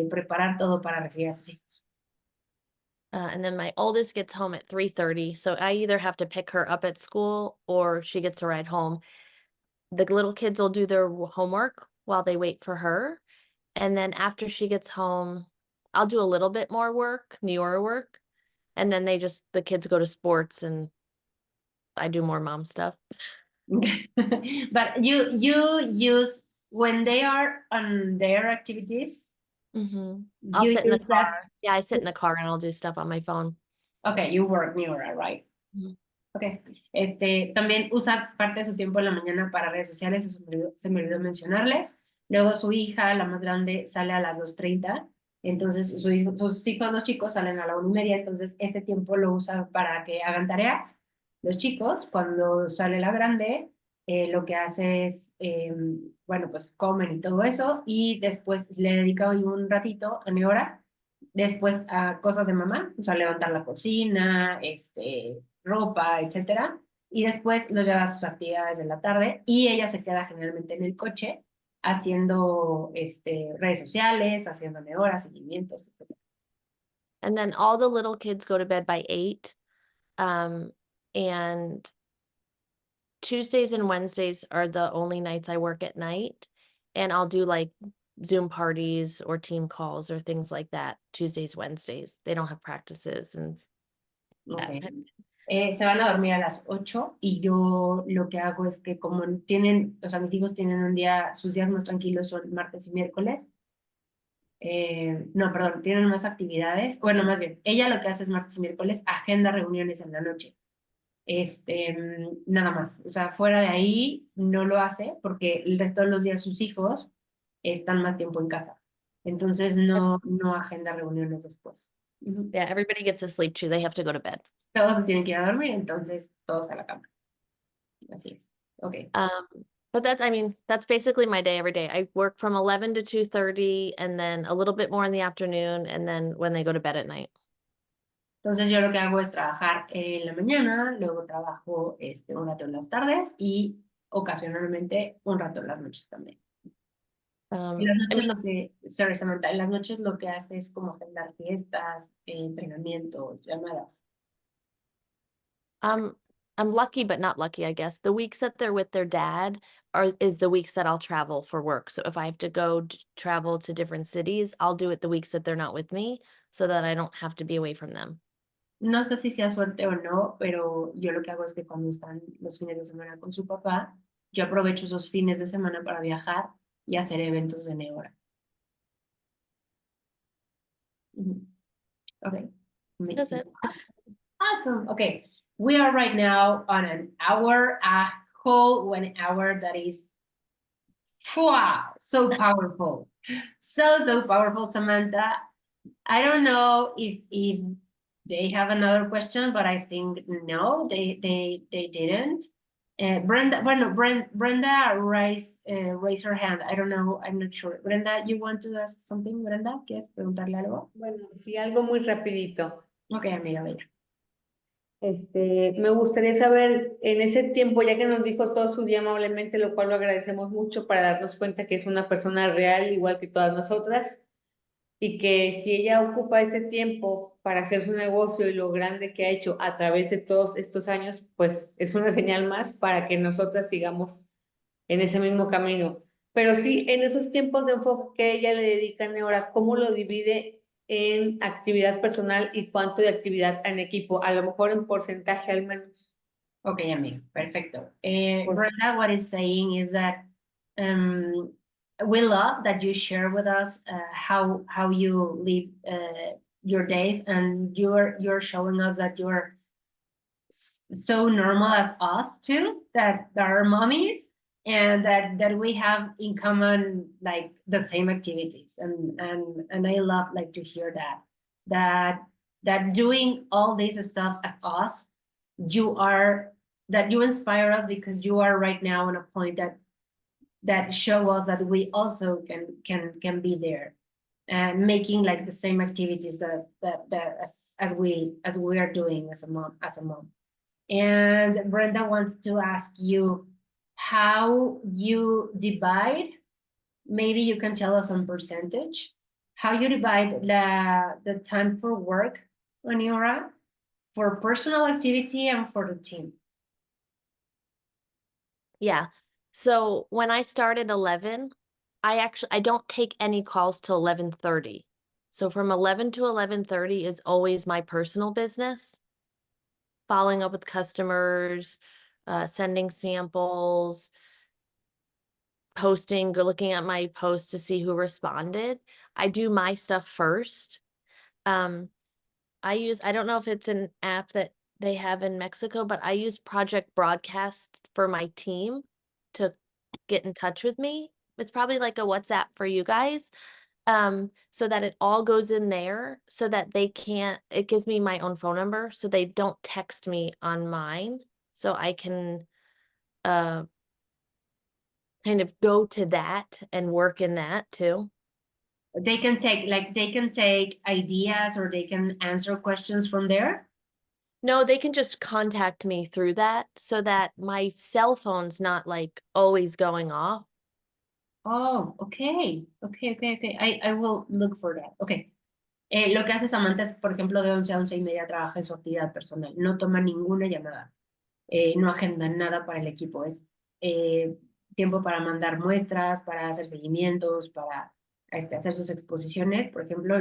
preparar todo para recibir a sus hijos. And then my oldest gets home at 3:30. So I either have to pick her up at school or she gets a ride home. The little kids will do their homework while they wait for her. And then after she gets home, I'll do a little bit more work, Neora work. And then the kids go to sports and I do more mom stuff. But you use, when they are on their activities, I'll you sit in the use car. that. Yeah, I sit in the car and I'll do stuff on my phone. Okay, you work Neora, right? Okay. También usa parte de su tiempo en la mañana para redes sociales, eso se me olvidó mencionarles. Luego su hija, la más grande, sale a las 2:30. Entonces sus hijos, los chicos, salen a la 1:30. Entonces ese tiempo lo usa para que hagan tareas. Los chicos, cuando sale la grande, lo que hace es, bueno, pues comen y todo eso. Y después le dedica un ratito a Neora. Después a cosas de mamá, o sea, levantar la cocina, ropa, etcétera. Y después los lleva a sus actividades de la tarde y ella se queda generalmente en el coche haciendo redes sociales, haciendo horas, seguimientos, etcétera. And then all the little kids go to bed by 8. And Tuesdays and Wednesdays are the only nights I work at night. And I'll do like Zoom parties or team calls or things like that. Tuesdays, Wednesdays. They don't have practices and Okay. Se van a dormir a las 8 y yo lo que hago es que como tienen, o sea, mis hijos tienen sus días más tranquilos son martes y miércoles. No, perdón, tienen más actividades. Bueno, más bien, ella lo que hace es martes y miércoles, agenda reuniones en la noche. Nada más. O sea, fuera de ahí no lo hace porque el resto de los días sus hijos están más tiempo en casa. Entonces no agenda reuniones después. Yeah, everybody gets to sleep too. They have to go to bed. Todos se tienen que ir a dormir, entonces todos a la cama. Así es. Okay. But that's basically my day every day. I work from 11 to 2:30 and then a little bit more in the afternoon and then when they go to bed at night. Entonces yo lo que hago es trabajar en la mañana, luego trabajo un rato en las tardes y ocasionalmente un rato en las noches también. En las noches sorry Samantha, en las noches lo que hace es como agendar fiestas, entrenamientos, llamadas. I'm lucky, but not lucky, I guess. The weeks that they're with their dad is the weeks that I'll travel for work. So if I have to go travel to different cities, I'll do it the weeks that they're not with me so that I don't have to be away from them. No sé si sea suerte o no, pero yo lo que hago es que cuando están los fines de semana con su papá, yo aprovecho esos fines de semana para viajar y hacer eventos de Neora. Okay. That's it. Awesome. Okay. We are right now on an hour, a whole 1 hour that is, wow, so powerful. So powerful, Samantha. I don't know if they have another question, but I think no, they didn't. Brenda raise her hand. I don't know, I'm not sure. Brenda, you want to ask something, Brenda? ¿Quieres preguntarle algo? Bueno, sí, algo muy rapidito. Ok, amiga, venga. Me gustaría saber, en ese tiempo, ya que nos dijo todo su día amablemente, lo cual lo agradecemos mucho para darnos cuenta que es una persona real, igual que todas nosotras, y que si ella ocupa ese tiempo para hacer su negocio y lo grande que ha hecho a través de todos estos años, pues es una señal más para que nosotras sigamos en ese mismo camino. Pero sí, en esos tiempos de enfoque que ella le dedica a Neora, ¿cómo lo divide en actividad personal y cuánto de actividad en equipo? A lo mejor en porcentaje al menos. Okay, amigo, perfecto. Brenda, what it's saying is that we love that you share with us how you live your days, and you're showing us that you're so normal as us too, that are mommies, and that we have in common like the same activities, and I love like to hear that doing all this stuff as us, that you inspire us, because you are right now on a point that show us that we also can be there and making like the same activities as we are doing as a mom. And Brenda wants to ask you how you divide. Maybe you can tell us on percentage how you divide the time for work, Neora, for personal activity and for the team. Yeah. So when I start at 11, I don't take any calls till 11:30. So from 11 to 11:30 is always my personal business. Following up with customers, sending samples, posting, looking at my posts to see who responded. I do my stuff first. I don't know if it's an app that they have in Mexico, but I use Project Broadcast for my team to get in touch with me. It's probably like a WhatsApp for you guys. So that it all goes in there so that it gives me my own phone number so they don't text me on mine. So I can kind of go to that and work in that too. They can take ideas, or they can answer questions from there. No, they can just contact me through that so that my cell phone's not like always going off. Oh, okay. I will look for that. Okay. Lo que hace Samantha es, por ejemplo, de 11 a 11:30 trabaja en su actividad personal. No toma ninguna llamada. No agenda nada para el equipo. Es tiempo para mandar muestras, para hacer seguimientos, para hacer sus exposiciones. Por ejemplo,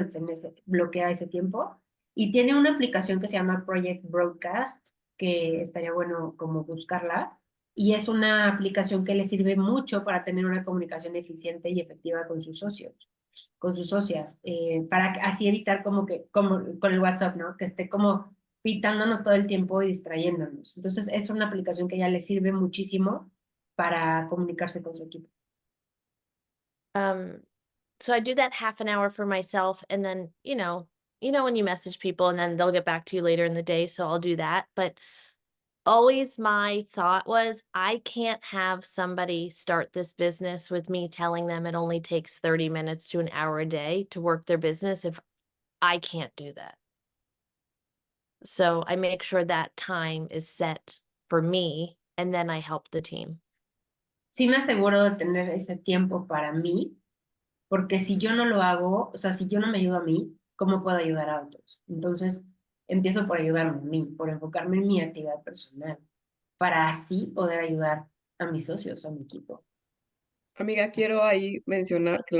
bloquea ese tiempo. Y tiene una aplicación que se llama Project Broadcast, que estaría bueno como buscarla. Y es una aplicación que le sirve mucho para tener una comunicación eficiente y efectiva con sus socios, con sus socias, para así evitar como con el WhatsApp, ¿no? Que esté como pitándonos todo el tiempo y distrayéndonos. Entonces es una aplicación que ya le sirve muchísimo para comunicarse con su equipo. So I do that half an hour for myself, and then, when you message people and then they'll get back to you later in the day, so I'll do that. But always my thought was, I can't have somebody start this business with me telling them it only takes 30 minutes to an hour a day to work their business if I can't do that. So I make sure that time is set for me, and then I help the team. Sí me aseguro de tener ese tiempo para mí, porque si yo no lo hago, o sea, si yo no me ayudo a mí, ¿cómo puedo ayudar a otros? Entonces, empiezo por ayudarme a mí, por enfocarme en mi actividad personal, para así poder ayudar a mis socios, a mi equipo. Amiga, quiero ahí mencionar que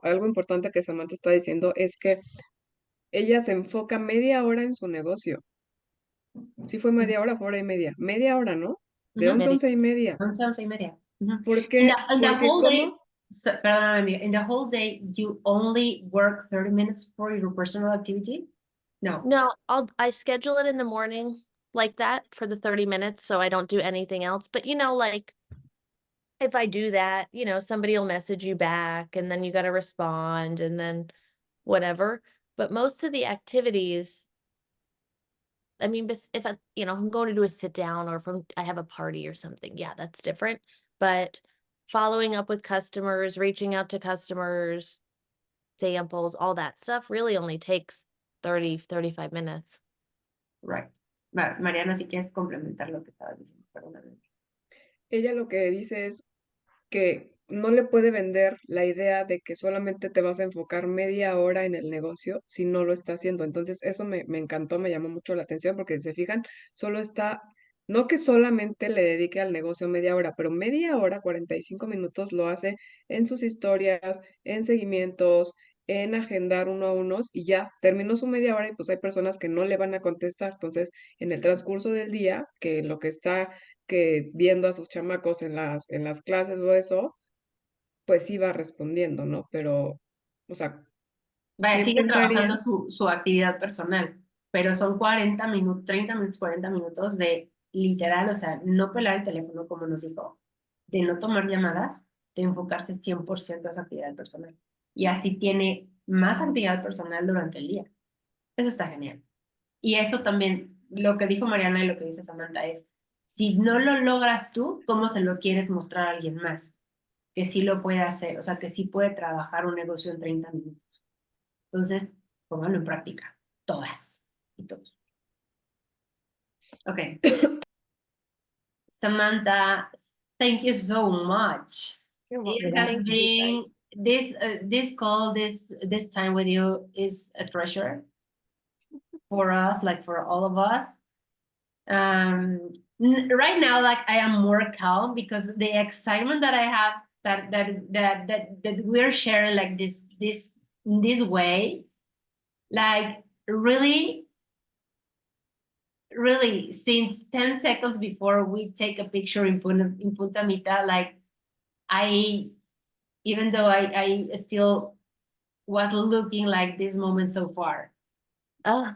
algo importante que Samantha está diciendo es que ella se enfoca media hora en su negocio. Sí fue media hora, fue hora y media. Media hora, ¿no? de 11 a Media. 11:30. 11, 11:30. Ujú. ¿Por In qué? the Porque whole day, ¿cómo? perdóname, amiga, in the whole day, you only work 30 minutes for your personal activity? No. No, I schedule it in the morning like that for the 30 minutes so I don't do anything else. But like if I do that, somebody will message you back and then you got to respond and then whatever. But most of the activities, I mean, if I'm going to do a sit down or if I have a party or something, yeah, that's different. But following up with customers, reaching out to customers, samples, all that stuff really only takes 30-35 minutes. Right. Mariana, si quieres complementar lo que estabas diciendo, perdóname. Ella lo que dice es que no le puede vender la idea de que solamente te vas a enfocar media hora en el negocio si no lo está haciendo. Entonces, eso me encantó, me llamó mucho la atención porque si se fijan, solo está, no que solamente le dedique al negocio media hora, pero media hora, 45 minutos lo hace en sus historias, en seguimientos, en agendar uno a unos y ya terminó su media hora y pues hay personas que no le van a contestar. Entonces, en el transcurso del día, que lo que está que viendo a sus chamacos en las clases o eso, pues sí va respondiendo, ¿no? Pero, o sea, Vaya, ¿quién sigue pensaría? trabajando su actividad personal, pero son 40 minutos, 30 minutos, 40 minutos de literal, o sea, no pelar el teléfono como nos dijo, de no tomar llamadas, de enfocarse 100% a esa actividad personal. Y así tiene más actividad personal durante el día. Eso está genial. Y eso también, lo que dijo Mariana y lo que dice Samantha es, si no lo logras tú, ¿cómo se lo quieres mostrar a alguien más? Que sí lo puede hacer, o sea, que sí puede trabajar un negocio en 30 minutos. Entonces, pónganlo en práctica, todas y todos. Okay. Samantha, thank you so much. It has Thank you, been this call, this time with you is a treasure for us, like for all of us. Right now, like I am more calm because the excitement that I have that we're sharing like this way, like really since 10 seconds before we take a picture in Punta Mita, like even though I still was looking like this moment so far. Oh,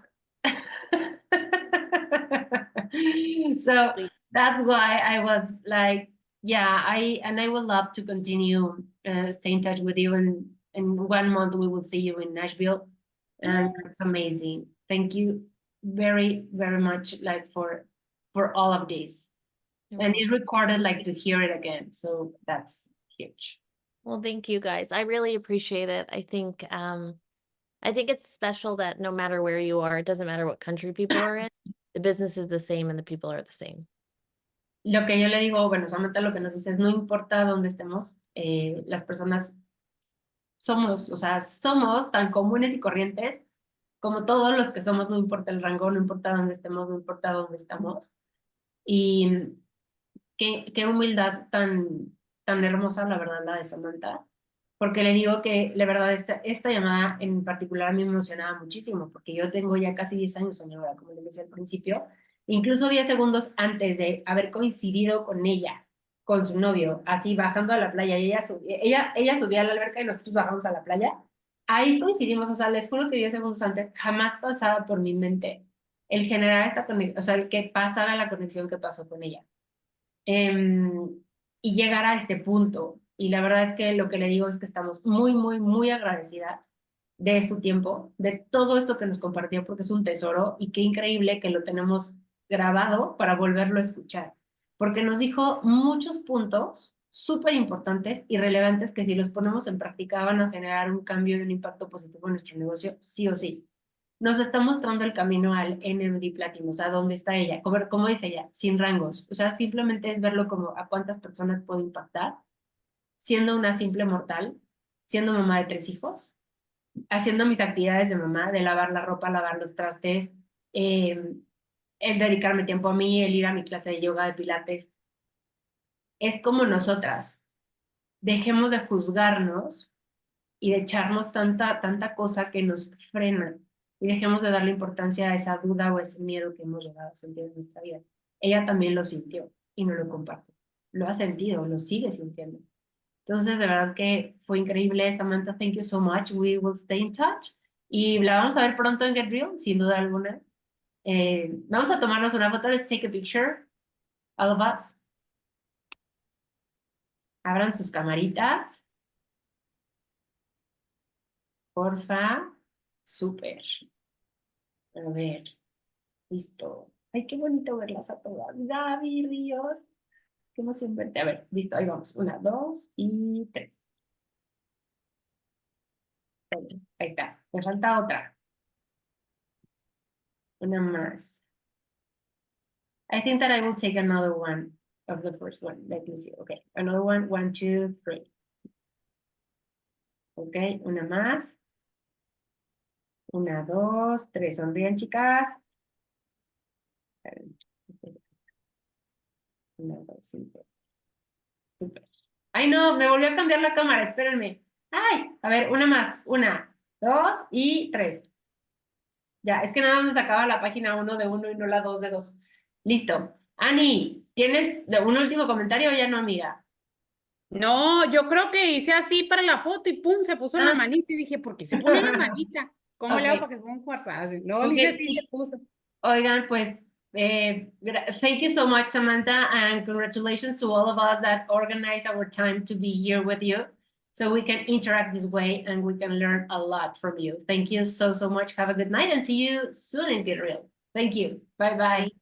So sweet. that's why I was like, yeah, I would love to continue stay in touch with you, and in 1 month we will see you in Nashville, and it's amazing. Thank you very, very much, like for all of this. And it's recorded, like to hear it again, so that's huge. Well, thank you guys. I really appreciate it. I think it's special that no matter where you are, it doesn't matter what country people are in, the business is the same and the people are the same. Lo que yo le digo, bueno, Samantha lo que nos dice es, no importa dónde estemos, las personas somos, o sea, somos tan comunes y corrientes como todos los que somos, no importa el rango, no importa dónde estemos, no importa dónde estamos. Y qué humildad tan hermosa, la verdad, la de Samantha, porque le digo que la verdad esta llamada en particular a mí me emocionaba muchísimo, porque yo tengo ya casi 10 años en Neora, como les decía al principio, incluso 10 segundos antes de haber coincidido con ella, con su novio, así bajando a la playa, y ella subía a la alberca y nosotros bajamos a la playa, ahí coincidimos, o sea, les juro que 10 segundos antes jamás pasaba por mi mente el generar esta conexión, o sea, el que pasara la conexión que pasó con ella. Y llegar a este punto. Y la verdad es que lo que le digo es que estamos muy, muy, muy agradecidas de su tiempo, de todo esto que nos compartió, porque es un tesoro y qué increíble que lo tenemos grabado para volverlo a escuchar, porque nos dijo muchos puntos súper importantes y relevantes que si los ponemos en práctica van a generar un cambio y un impacto positivo en nuestro negocio, sí o sí. Nos está mostrando el camino al NMD Platinum, o sea, dónde está ella, como dice ella, sin rangos, o sea, simplemente es verlo como a cuántas personas puedo impactar, siendo una simple mortal, siendo mamá de 3 hijos, haciendo mis actividades de mamá, de lavar la ropa, lavar los trastes, el dedicarme tiempo a mí, el ir a mi clase de yoga, de pilates. Es como nosotras, dejemos de juzgarnos y de echarnos tanta cosa que nos frena y dejemos de darle importancia a esa duda o ese miedo que hemos llegado a sentir en nuestra vida. Ella también lo sintió. y no lo comparte. Lo ha sentido, lo sigue sintiendo. Entonces, de verdad que fue increíble, Samantha. Thank you so much. We will stay in touch. Y la vamos a ver pronto en Get Real, sin duda alguna. Vamos a tomarnos una foto. Let's take a picture. All of us. Abran sus camaritas. Porfa. Súper. A ver. Listo. Ay, qué bonito verlas a todas. Gaby, Ríos. Qué emoción verte. A ver, listo. Ahí vamos. 1, 2 y 3. Ahí está. Me falta otra. Una más. I think that I will take another one of the first one. Let me see. Okay. Another one. 1, 2, 3. Ok. Una más. 1, 2, 3. Sonríen, chicas. 1, 2, 3. Súper. Ay, no, me volvió a cambiar la cámara. Espérenme. Ay, a ver, una más. 1, 2 y 3. Ya, es que nada más me sacaba la página 1 de 1 y no la 2 de 2. Listo. Ani, ¿tienes un último comentario o ya no, amiga? No, yo creo que hice así para la foto y pum, se puso en la Ah. manita y dije, ¿por qué se pone la manita? ¿Cómo le hago Ok. para que se ponga cuarzada? No, Ok, le hice así, sí. se puso. Oigan, pues, thank you so much, Samantha, and congratulations to all of us that organize our time to be here with you, so we can interact this way and we can learn a lot from you. Thank you so much. Have a good night and see you soon in Get Real. Thank you. Bye-bye.